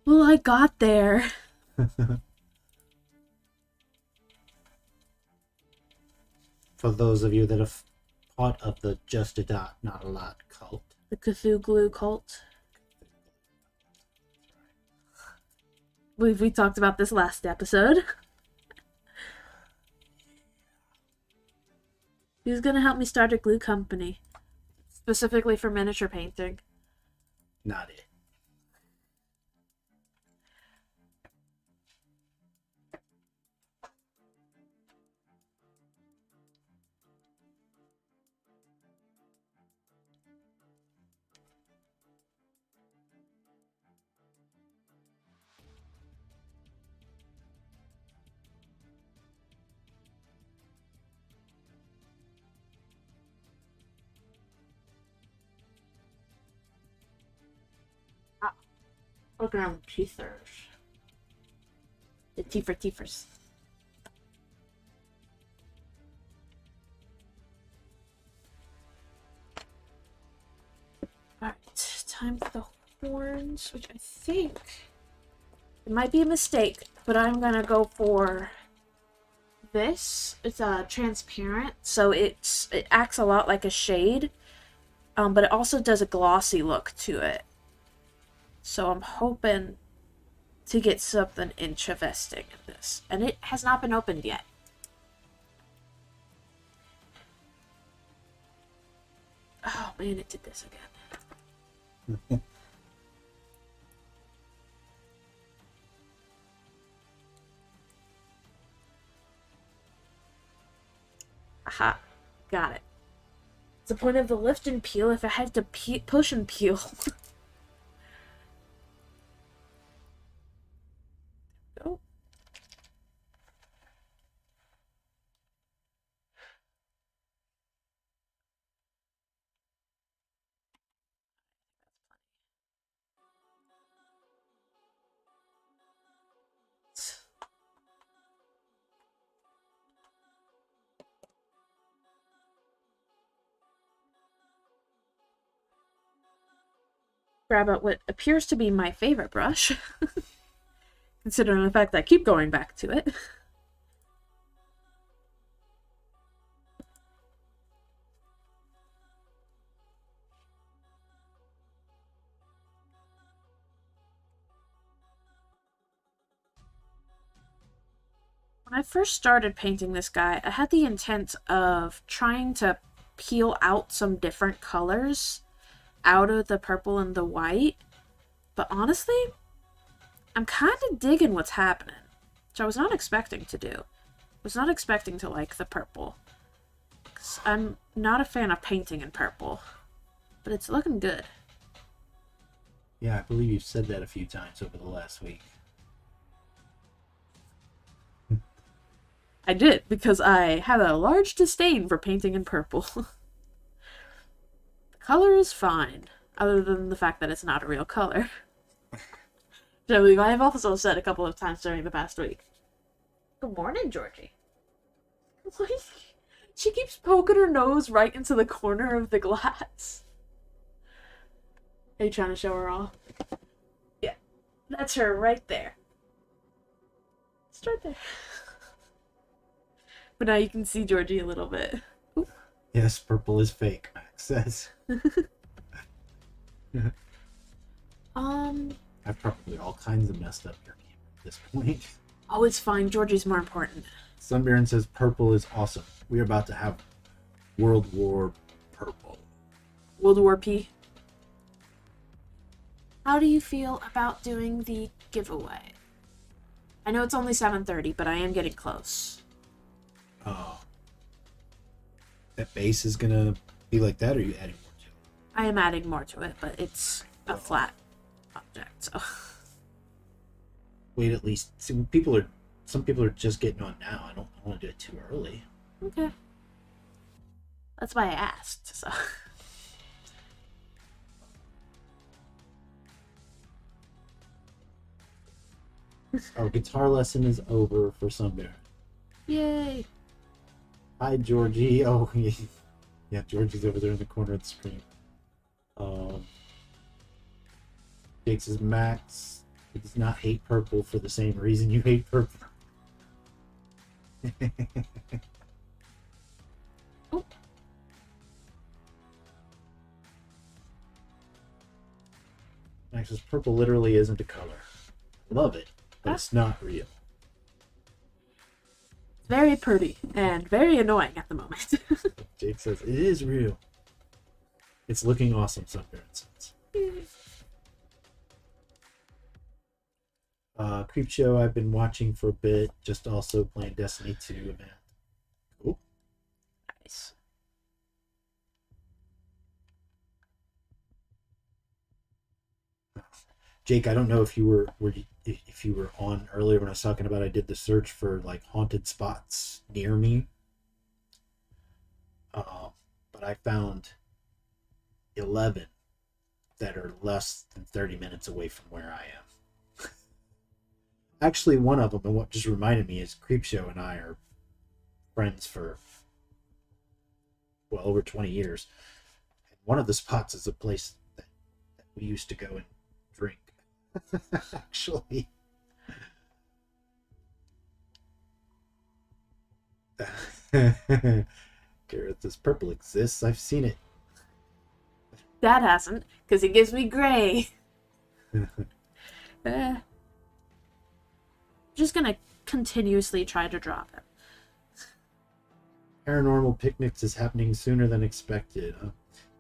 Well, I got there. For those of you that have part of the Just a Dot, Not a Lot cult. The Cthulhu cult. We talked about this last episode. Who's gonna help me start a glue company? Specifically for miniature painting. Not it. Look around the teethers. The teethers. Alright, time for the horns, which I think it might be a mistake, but I'm gonna go for this. It's transparent, so it acts a lot like a shade, but it also does a glossy look to it. So I'm hoping to get something interesting in this, and it has not been opened yet. Oh man, it did this again. Aha, got it. It's the point of the lift and peel if I have to push and peel. Go. grab out what appears to be my favorite brush, considering the fact that I keep going back to it. When I first started painting this guy, I had the intent of trying to peel out some different colors out of the purple and the white, but honestly, I'm kind of digging what's happening, which I was not expecting to do. I was not expecting to like the purple, 'cause I'm not a fan of painting in purple, but it's looking good. Yeah, I believe you've said that a few times over the last week. I did, because I have a large disdain for painting in purple. The color is fine, other than the fact that it's not a real color. Which I believe I have also said a couple of times during the past week. Good morning, Georgie. She keeps poking her nose right into the corner of the glass. Are you trying to show her off? Yeah, that's her right there. It's right there. But now you can see Georgie a little bit. Oop. Yes, purple is fake, Max says. I've probably all kinds of messed up your game at this point. Oh, it's fine. Georgie's more important. Sunbaron says purple is awesome. We're about to have World War Purple. World War P. How do you feel about doing the giveaway? I know it's only 7:30, but I am getting close. That base is gonna be like that, or are you adding more to it? I am adding more to it, but it's a flat object, so. Wait, at least some people are just getting on now. I don't want to do it too early. Okay. That's why I asked, so. Our guitar lesson is over for Sunbear. Yay! Hi, Georgie. Oh, yeah, Georgie's over there in the corner of the screen. Jake says, Max, he does not hate purple for the same reason you hate purple. Oh. Max says, purple literally isn't a color. Love it, but it's not real. Very pretty and very annoying at the moment. Jake says, it is real. It's looking awesome, Sunbear says. Creep Show I've been watching for a bit, just also playing Destiny 2, man. Cool. Nice. Jake, I don't know if you were if you were on earlier when I was talking about I did the search for like haunted spots near me. But I found 11 that are less than 30 minutes away from where I am. Actually, one of them, and what just reminded me, is Creepshow and I are friends for, well, over 20 years. And one of the spots is a place that we used to go and drink. Actually. Gareth, this purple exists. I've seen it. That hasn't, because it gives me gray. Just gonna continuously try to drop it. Paranormal Picnics is happening sooner than expected.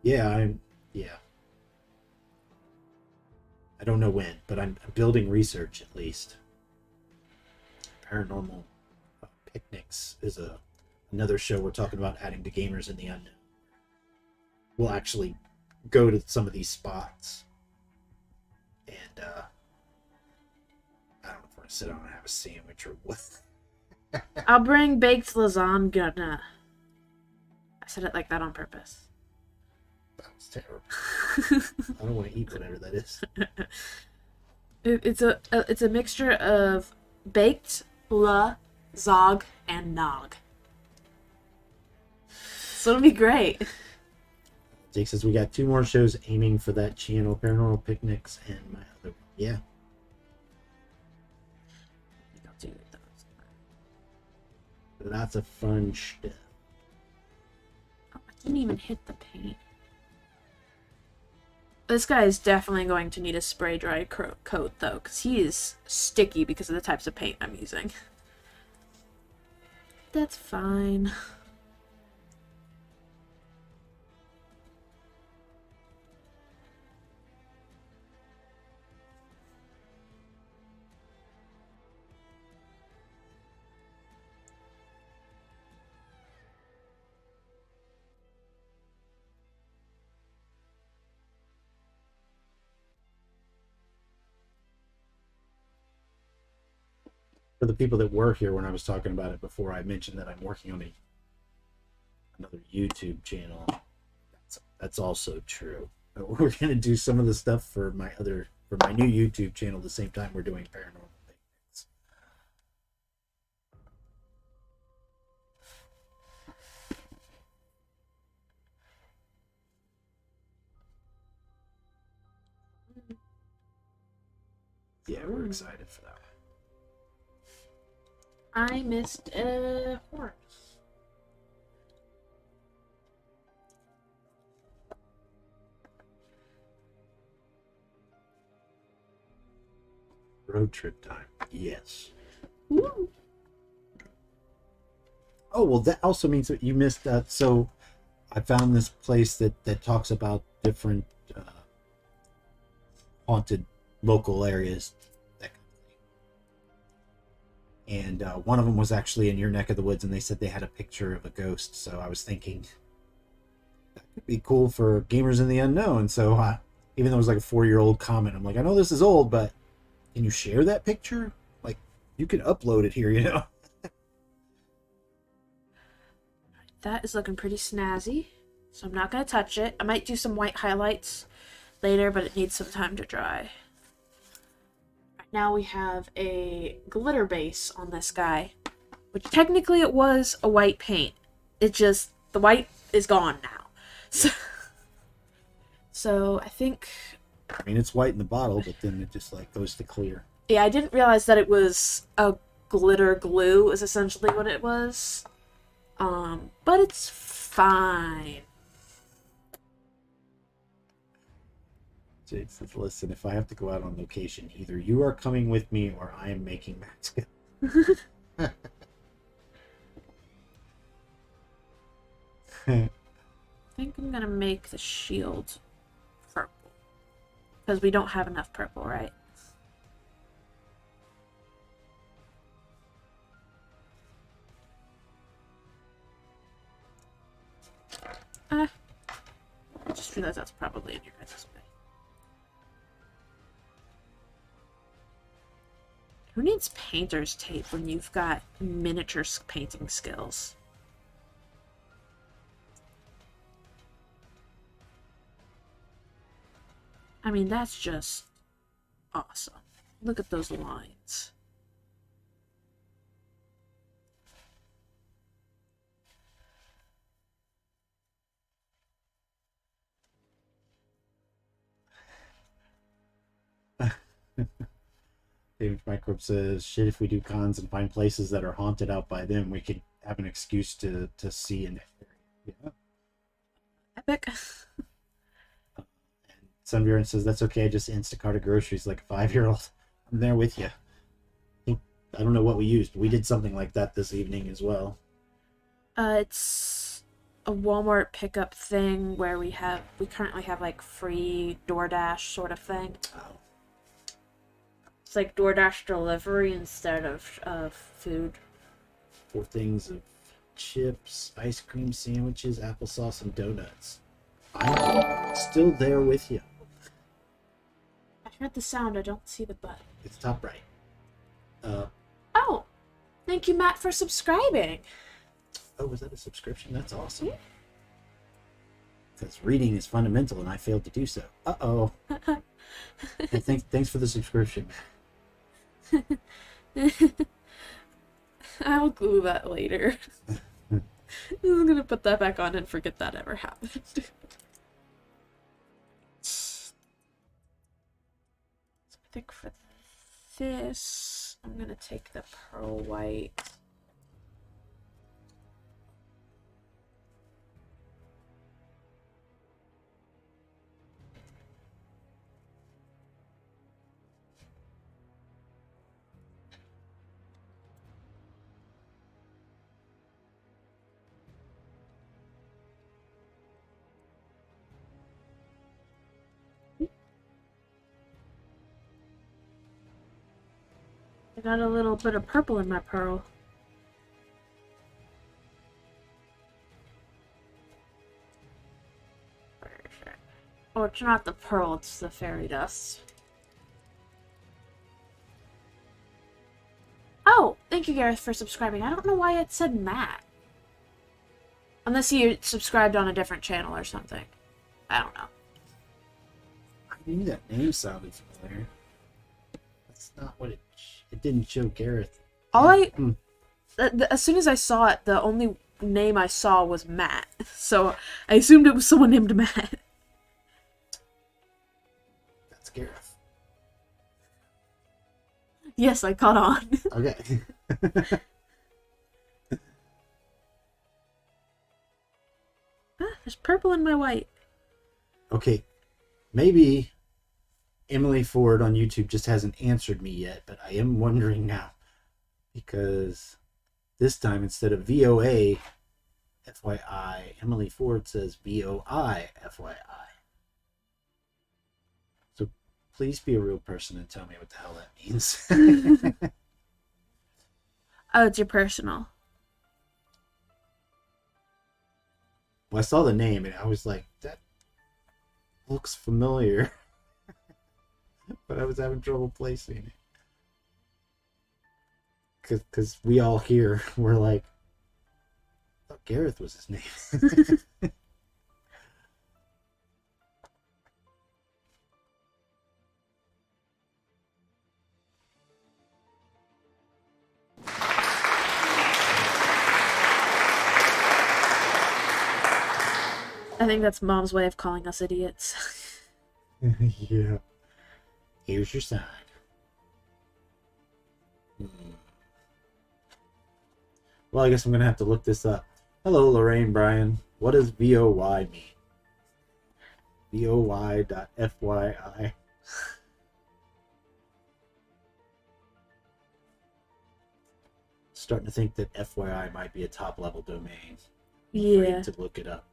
Yeah. I don't know when, but I'm building research at least. Paranormal Picnics is another show we're talking about adding to Gamers in the Unknown. We'll actually go to some of these spots, and I don't know if we're gonna sit down and have a sandwich or what. I'll bring baked lasagna. I said it like that on purpose. That was terrible. I don't want to eat whatever that is. It's a mixture of baked, zog, and nog. So it'll be great. Jake says we got 2 more shows aiming for that channel, Paranormal Picnics and my other. Yeah. I'll do those. Lots of fun stuff. Oh, I didn't even hit the paint. This guy is definitely going to need a spray dry coat though, because he is sticky because of the types of paint I'm using. That's fine. For the people that were here when I was talking about it before, I mentioned that I'm working on another YouTube channel. That's also true. We're gonna do some of the stuff for my new YouTube channel at the same time we're doing Paranormal Picnics. Yeah, we're excited for that. I missed a horse. Road trip time. Yes. Woo. Oh, well, that also means that you missed that. So I found this place that talks about different haunted local areas. That kind of thing. And one of them was actually in your neck of the woods, and they said they had a picture of a ghost. So I was thinking that could be cool for gamers in the unknown. So even though it was like a 4-year-old comment, I'm like, I know this is old, but can you share that picture? Like, you can upload it here, you know? That is looking pretty snazzy, so I'm not going to touch it. I might do some white highlights later, but it needs some time to dry. Right now we have a glitter base on this guy, which technically it was a white paint. It just, the white is gone now. So I think... I mean, it's white in the bottle, but then it just like goes to clear. Yeah, I didn't realize that it was a glitter glue is essentially what it was. But it's fine. Jake says, listen, if I have to go out on location, either you are coming with me or I am making Max go. I think I'm gonna make the shield purple. Because we don't have enough purple, right? I just realized that's probably in your guys' way. Who needs painter's tape when you've got miniature painting skills? I mean, that's just awesome. Look at those lines. David Microbe says, shit, if we do cons and find places that are haunted out by them, we could have an excuse to see an area. Yeah. Epic. And Sunbury says, that's okay, I just Instacarted groceries like a 5-year-old. I'm there with you. I don't know what we used, but we did something like that this evening as well. It's a Walmart pickup thing where we currently have like free DoorDash sort of thing. Oh. It's like DoorDash delivery instead of food. 4 things of chips, ice cream sandwiches, applesauce, and donuts. I'm still there with you. I heard the sound, I don't see the button. It's top right. Oh! Thank you, Matt, for subscribing! Oh, was that a subscription? That's awesome. Yeah. Because reading is fundamental, and I failed to do so. Uh-oh. Hey, thanks for the subscription. I'll glue that later. I'm gonna put that back on and forget that ever happened. think for this, I'm gonna take the pearl white. I got a little bit of purple in my pearl. Oh, it's not the pearl, it's the fairy dust. Oh, thank you, Gareth, for subscribing. I don't know why it said Matt. Unless you subscribed on a different channel or something. I don't know. I knew that name sounded familiar. That's not what it didn't show Gareth. As soon as I saw it, the only name I saw was Matt. So I assumed it was someone named Matt. That's Gareth. Yes, I caught on. Okay. There's purple in my white. Okay. Maybe Emily Ford on YouTube just hasn't answered me yet, but I am wondering now. Because this time, instead of VOA FYI, Emily Ford says VOI FYI. So please be a real person and tell me what the hell that means. Oh, it's your personal. Well, I saw the name and I was like, that looks familiar. But I was having trouble placing it. Because we all here were like, I thought Gareth was his name. I think that's Mom's way of calling us idiots. Yeah. Here's your sign. Well, I guess I'm going to have to look this up. Hello, Lorraine Bryan. What does VOY mean? VOY.FYI. Starting to think that FYI might be a top level domain. Yeah. Afraid to look it up.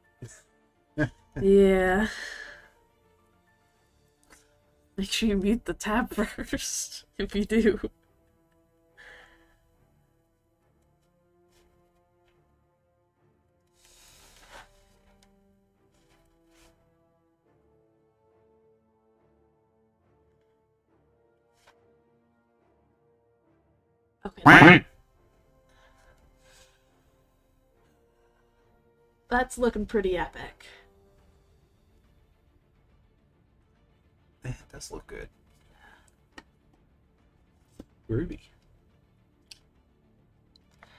Yeah. Make sure you mute the tab first, if you do. Okay. That's looking pretty epic. It does look good. Ruby.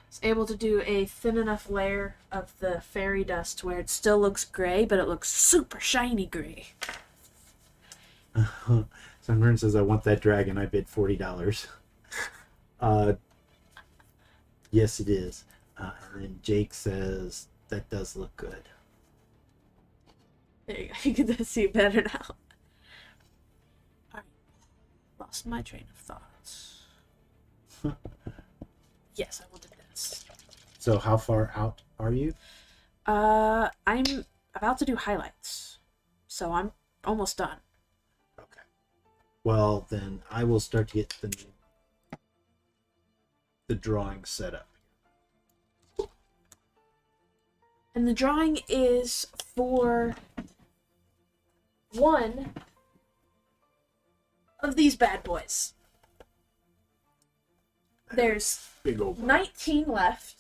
It's able to do a thin enough layer of the fairy dust where it still looks gray, but it looks super shiny gray. Sunburn says, I want that dragon. I bid $40. Yes, it is. And then Jake says, that does look good. There you go. You can see it better now. Alright. Lost my train of thoughts. Yes, I wanted this. So how far out are you? I'm about to do highlights. So I'm almost done. Okay. Well, then I will start to get the drawing set up. And the drawing is for one of these bad boys. There's Big old 19 left.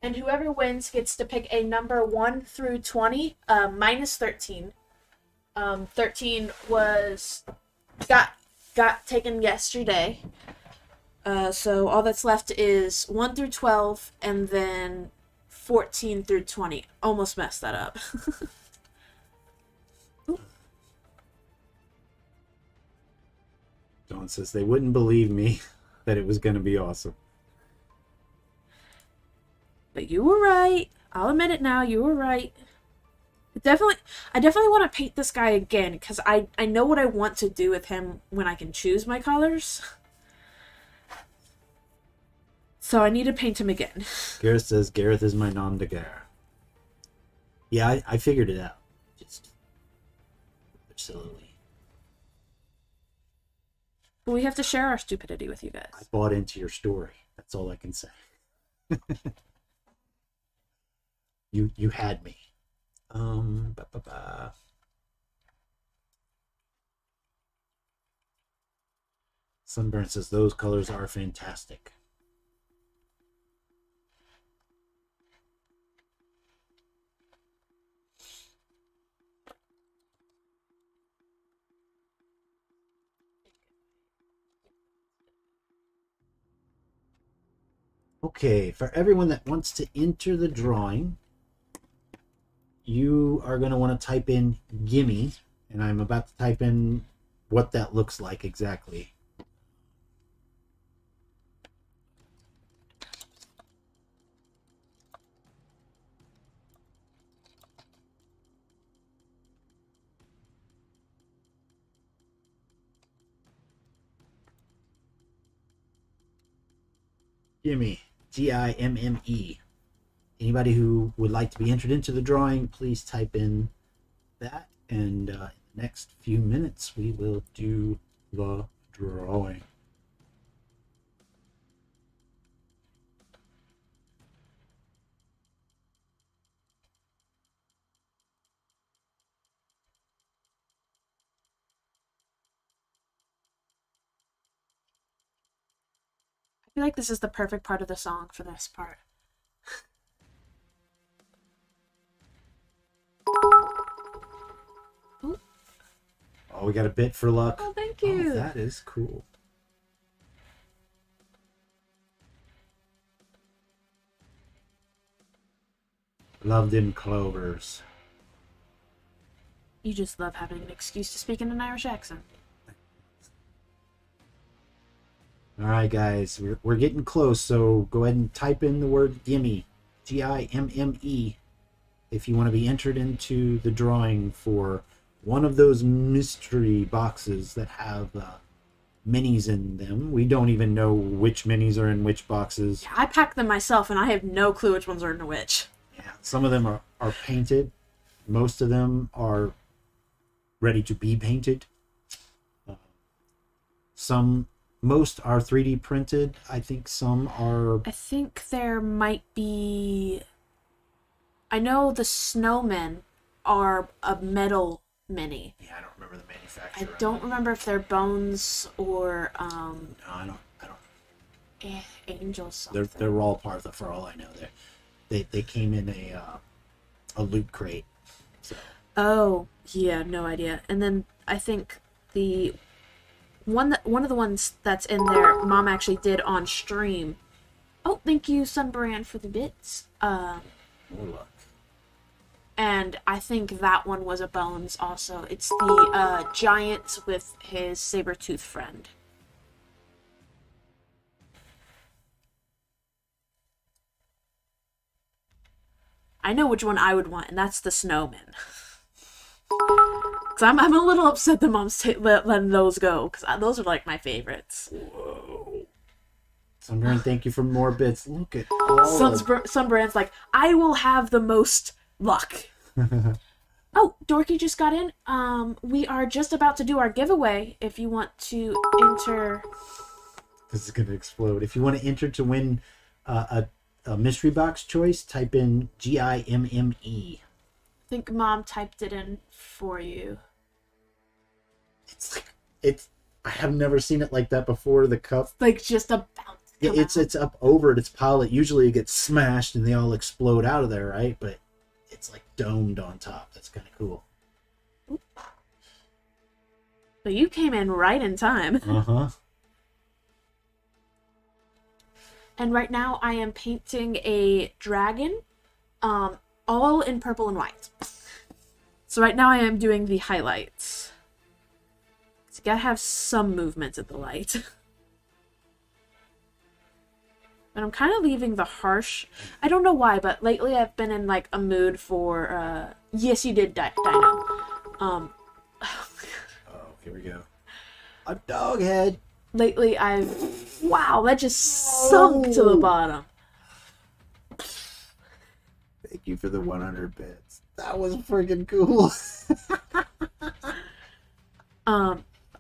And whoever wins gets to pick a number 1 through 20, minus 13. 13 was got taken yesterday. So all that's left is 1 through 12 and then 14 through 20. Almost messed that up. Dawn says they wouldn't believe me that it was going to be awesome. But you were right. I'll admit it now. You were right. I definitely want to paint this guy again because I know what I want to do with him when I can choose my colors. So I need to paint him again. Gareth says Gareth is my nom de guerre. Yeah, I figured it out. Just slowly. But we have to share our stupidity with you guys. I bought into your story. That's all I can say. You had me. Sunburn says those colors are fantastic. Okay, for everyone that wants to enter the drawing, you are going to want to type in gimme, and I'm about to type in what that looks like exactly. Gimme, Gimme. Anybody who would like to be entered into the drawing, please type in that, and in the next few minutes we will do the drawing. I feel like this is the perfect part of the song for this part. Ooh. Oh, we got a bit for luck. Oh, thank you. Oh, that is cool. Loved in clovers. You just love having an excuse to speak in an Irish accent. All right, guys, we're getting close, so go ahead and type in the word gimme, Gimme, if you want to be entered into the drawing for one of those mystery boxes that have minis in them. We don't even know which minis are in which boxes. Yeah, I packed them myself, and I have no clue which ones are in which. Yeah, some of them are painted. Most of them are ready to be painted. Most are 3D printed. I think some are... I think there might be... I know the snowmen are a metal mini. Yeah, I don't remember the manufacturer. I don't remember if they're bones or No, I don't. angel something. They're raw Partha for all I know. They came in a loot crate. So. Oh, yeah, no idea. And then I think the one of the ones that's in there, Mom actually did on stream. Oh, thank you, Sunbrand, for the bits. More luck. And I think that one was a bones also. It's the giant with his saber-tooth friend. I know which one I would want, and that's the snowman. Because I'm a little upset that Mom's letting those go, because those are like my favorites. Whoa. Sunburn, thank you for more bits. Look at all Sunbrand's like, I will have the most luck. Oh, Dorky just got in. We are just about to do our giveaway. If you want to enter... This is going to explode. If you want to enter to win a mystery box choice, type in Gimme. I think Mom typed it in for you. I have never seen it like that before. The cup, Like just about to come out. it's up over its palette. Usually it gets smashed and they all explode out of there, right? But it's like domed on top. That's kind of cool. But you came in right in time. Uh-huh. And right now I am painting a dragon, all in purple and white. So right now I am doing the highlights. So you gotta have some movement at the light. But I'm kind of leaving the harsh. I don't know why, but lately I've been in like a mood for yes, you did, Dino. Oh, here we go. A dog head. Lately I've wow, that just sunk to the bottom. Thank you for the 100 bits. That was freaking cool.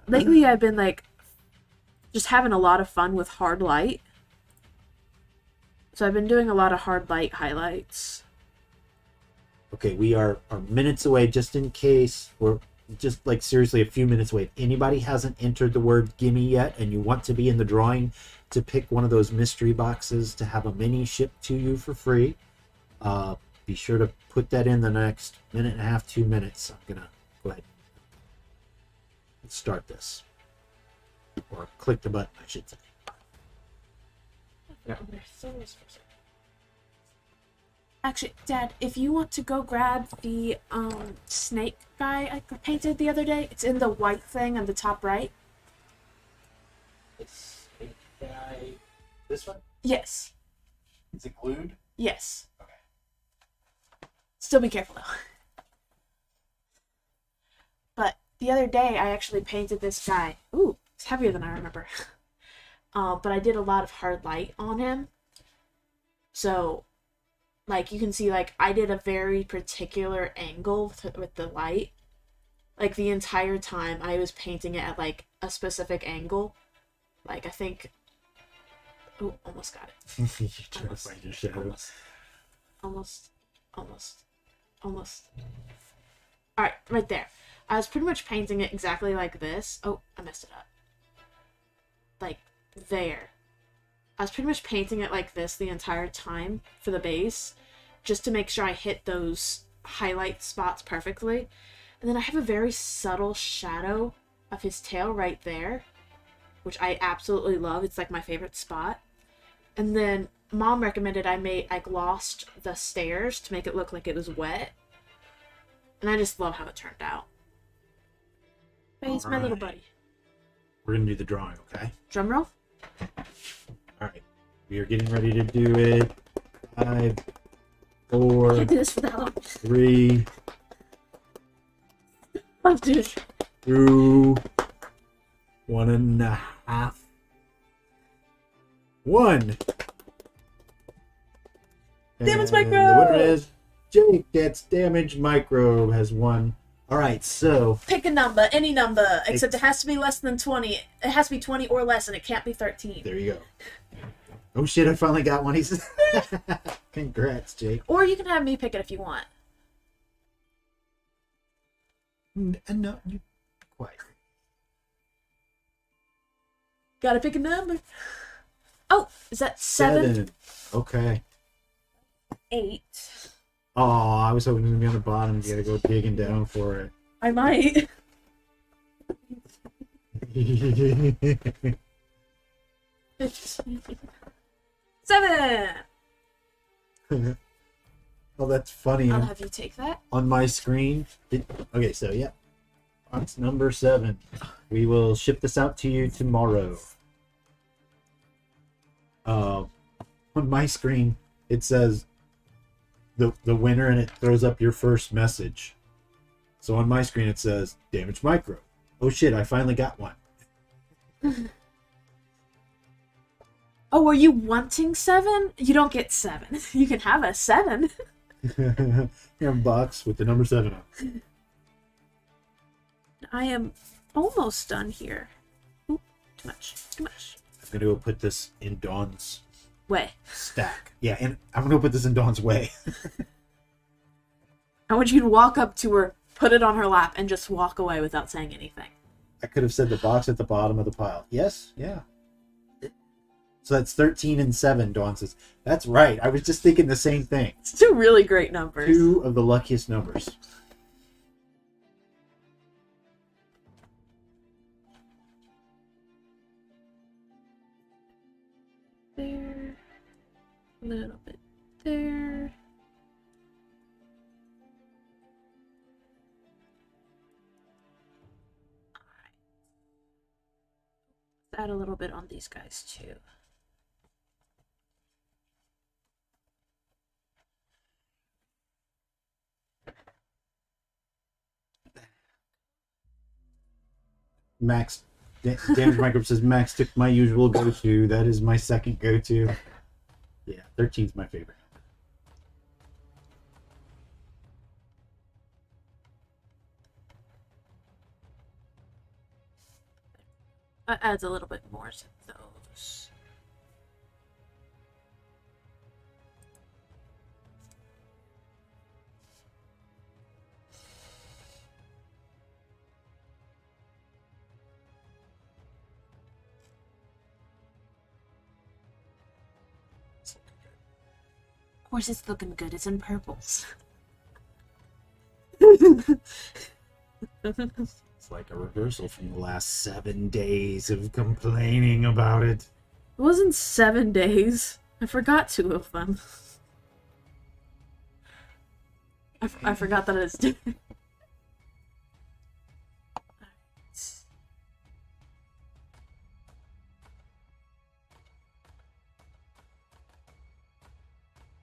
Lately I've been like just having a lot of fun with hard light. So I've been doing a lot of hard light highlights. Okay, we are minutes away, just in case. We're just like seriously a few minutes away. If anybody hasn't entered the word gimme yet and you want to be in the drawing to pick one of those mystery boxes to have a mini shipped to you for free, be sure to put that in the next minute and a half, 2 minutes. I'm gonna go ahead. Let's start this. Or click the button, I should say. Yeah. Actually, Dad, if you want to go grab the snake guy I painted the other day, it's in the white thing on the top right. This guy. This one? Yes. Is it glued? Yes. Okay. Still be careful though. But the other day I actually painted this guy. Ooh, it's heavier than I remember. But I did a lot of hard light on him. So, like, you can see, like, I did a very particular angle with the light. Like, the entire time I was painting it at, like, a specific angle. Like, I think... Oh, almost got it. You're trying to find your shadow. Almost. Alright, right there. I was pretty much painting it exactly like this. Oh, I messed it up. Like, there. I was pretty much painting it like this the entire time for the base, just to make sure I hit those highlight spots perfectly. And then I have a very subtle shadow of his tail right there, which I absolutely love. It's like my favorite spot. And then Mom recommended I glossed the stairs to make it look like it was wet. And I just love how it turned out. But he's my little buddy. We're going to do the drawing, okay? Drum roll? All right. We are getting ready to do it. 5, 4, Can't do this for that long. 3, Oh, dude. 2, 1.5, 1. Damage And microbe! the winner is Jake. Gets damage microbe has won. All right, so Pick a number, any number, except it has to be less than 20. It has to be 20 or less, and it can't be 13. there you go. Oh shit! I finally got one. He's congrats, Jake. Or you can have me pick it if you want. No, you quiet. Gotta pick a number. Oh, is that 7? Okay. 8. Oh, I was hoping it was gonna be on the bottom. You gotta go digging down for it. I might. 7! Oh, that's funny. I'll have you take that. On my screen. Okay, so yeah. Box number 7. We will ship this out to you tomorrow. On my screen, it says the winner, and it throws up your first message. So on my screen, it says damage micro. Oh shit! I finally got one. Oh, were you wanting 7? You don't get 7. You can have a 7. Here, a box with the number 7 on. I am almost done here. Ooh, too much. Too much. I'm gonna go put this in Dawn's Way. stack. Yeah, and I'm gonna put this in Dawn's way. I want you to walk up to her, put it on her lap, and just walk away without saying anything. I could have said the box at the bottom of the pile. Yes, yeah. So that's 13 and 7, Dawn says. That's right. I was just thinking the same thing. It's 2 really great numbers. 2 of the luckiest numbers. There. A little bit there. add a little bit on these guys too. Max, Damage Micro says Max took my usual go-to. That is my second go-to. Yeah, 13's my favorite. That adds a little bit more to those. Of course it's looking good. It's in purples. It's like a reversal from the last 7 days of complaining about it. It wasn't 7 days. I forgot 2 of them. I forgot that it's different.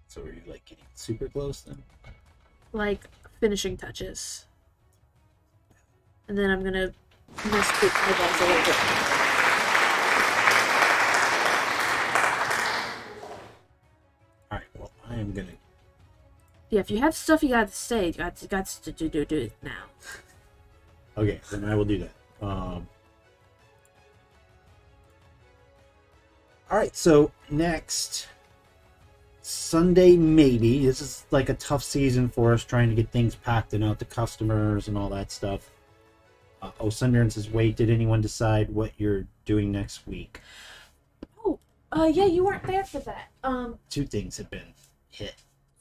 So are you like getting super close then? Like finishing touches. And then I'm gonna mess with my guns a little bit. Alright, well, I am gonna... Yeah, if you have stuff you gotta say, you got to do it now. Okay, then I will do that. Alright, so next... Sunday, maybe. This is like a tough season for us, trying to get things packed and out to customers and all that stuff. Sundarn says, wait, did anyone decide what you're doing next week? Oh, yeah, you weren't there for that. 2 things have been hit.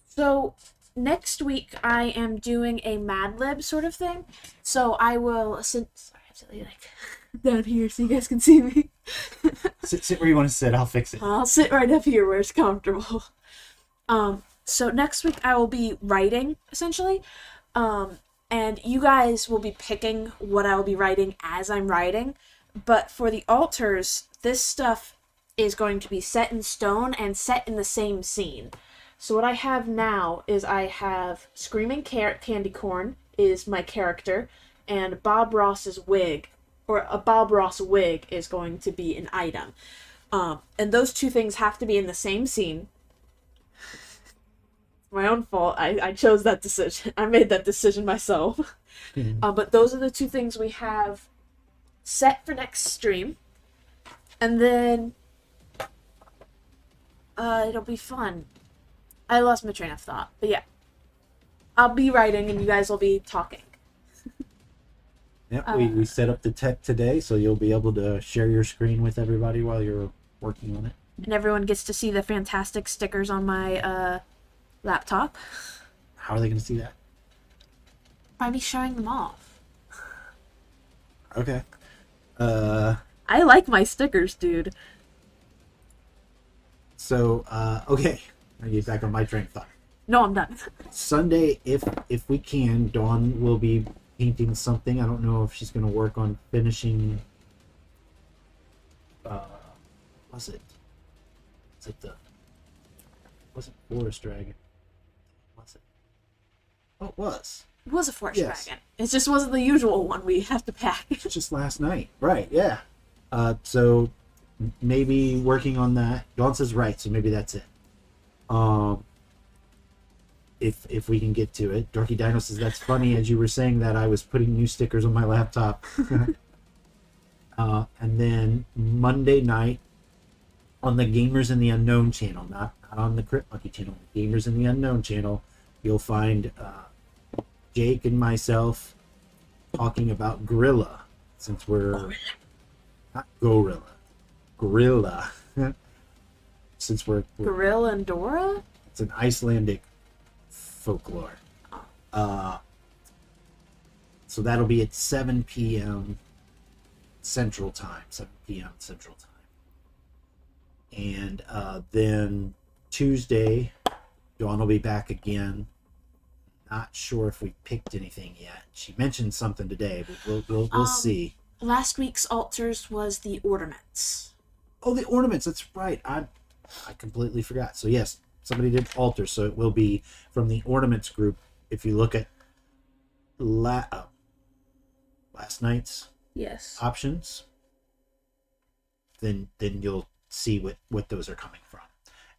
So next week I am doing a Mad Lib sort of thing. So I will sorry, I have to lay like down here so you guys can see me. Sit where you want to sit. I'll fix it. I'll sit right up here where it's comfortable. So next week I will be writing, essentially. And you guys will be picking what I will be writing as I'm writing. But for the altars, this stuff is going to be set in stone and set in the same scene. So what I have now is I have Screaming Candy Corn is my character, and Bob Ross's wig, or a Bob Ross wig, is going to be an item. And those 2 things have to be in the same scene. My own fault. I chose that decision. I made that decision myself. But those are the 2 things we have set for next stream. And then it'll be fun. I lost my train of thought. But yeah. I'll be writing and you guys will be talking. Yep, we set up the tech today, so you'll be able to share your screen with everybody while you're working on it. And everyone gets to see the fantastic stickers on my laptop. How are they going to see that? By me showing them off. Okay. I like my stickers, dude. So, okay. I'll get back on my train of thought. No, I'm done. Sunday, if we can, Dawn will be painting something. I don't know if she's going to work on finishing... was it? It's like the... wasn't Forest Dragon. Was it? Oh, it was. It was a forest Yes. dragon. It just wasn't the usual one we have to pack. Just last night. Right, yeah. So maybe working on that. Dawn says right, so maybe that's it. If we can get to it. Dorky Dino says, that's funny. As you were saying that, I was putting new stickers on my laptop. And then Monday night on the Gamers in the Unknown channel, not on the Crypt Monkey channel, the Gamers in the Unknown channel, you'll find Jake and myself talking about Gorilla, since we're not Gorilla, since we're Gorilla and Dora? it's an Icelandic folklore. So that'll be at 7 p.m. Central Time, 7 p.m. Central Time. And then Tuesday, Dawn will be back again. Not sure if we picked anything yet. She mentioned something today, but we'll see. last week's altars was the ornaments. Oh, the ornaments. That's right. I completely forgot. So yes, somebody did alter. So it will be from the ornaments group. If you look at last night's Yes. options, then you'll see what those are coming from.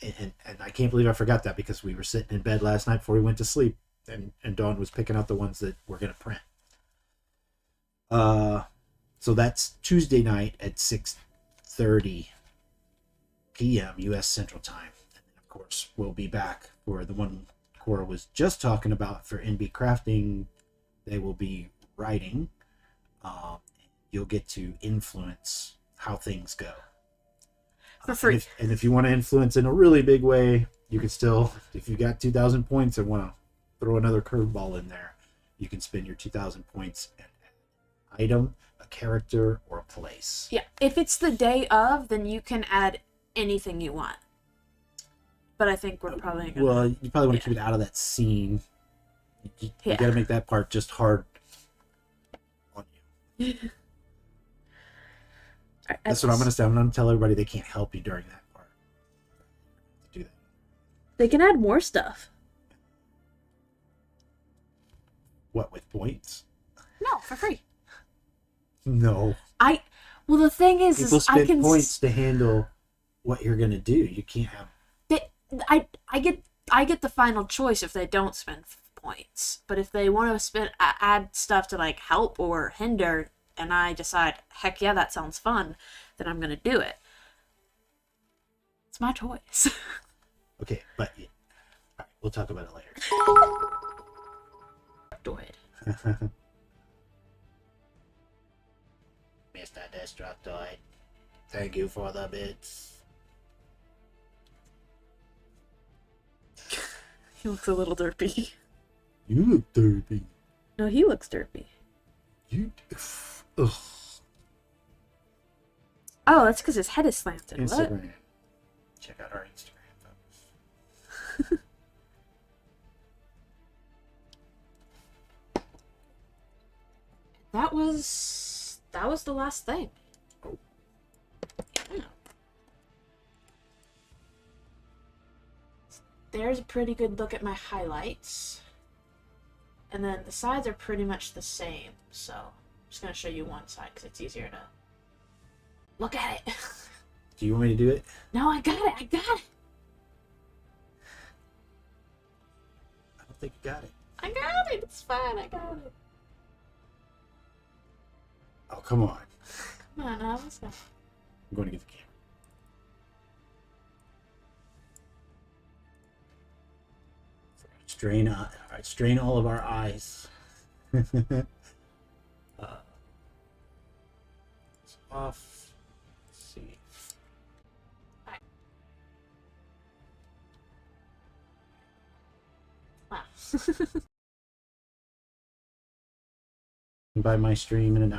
And I can't believe I forgot that, because we were sitting in bed last night before we went to sleep, and Dawn was picking out the ones that we're gonna print. So that's Tuesday night at 6:30 p.m. U.S. Central Time. And of course, we'll be back for the one Cora was just talking about for Enby crafting. They will be writing. You'll get to influence how things go. For free. And if you want to influence in a really big way, you can still, if you got 2,000 points and want to throw another curveball in there, you can spend your 2,000 points and an item, a character, or a place. Yeah, if it's the day of, then you can add anything you want. But I think we're probably gonna... Well, you probably want to keep it out of that scene. You got to make that part just hard on you. That's what I'm going to say. I'm going to tell everybody they can't help you during that part. Do that. They can add more stuff. What, with points? No, for free. No. Well, the thing is People I spend can... points to handle what you're going to do. You can't have... I get the final choice if they don't spend points. But if they want to add stuff to, like, help or hinder, and I decide, heck yeah, that sounds fun, then I'm going to do it. It's my choice. Okay, but all right, we'll talk about it later. Do it. Mr. Destructoid, thank you for the bits. He looks a little derpy. You look derpy. No, he looks derpy. You... Ugh. Oh, that's because his head is slanted. What? Instagram. Check out our Instagram, folks. That was the last thing. Oh. Yeah. There's a pretty good look at my highlights. And then the sides are pretty much the same. So I'm just going to show you one side because it's easier to look at it. Do you want me to do it? No, I got it. I don't think you got it. I got it. It's fine. I got it. Oh, come on. Come on, now. Let's go. I'm going to get the camera. Strain all of our eyes. It's off. Let's see. Wow. By my stream in an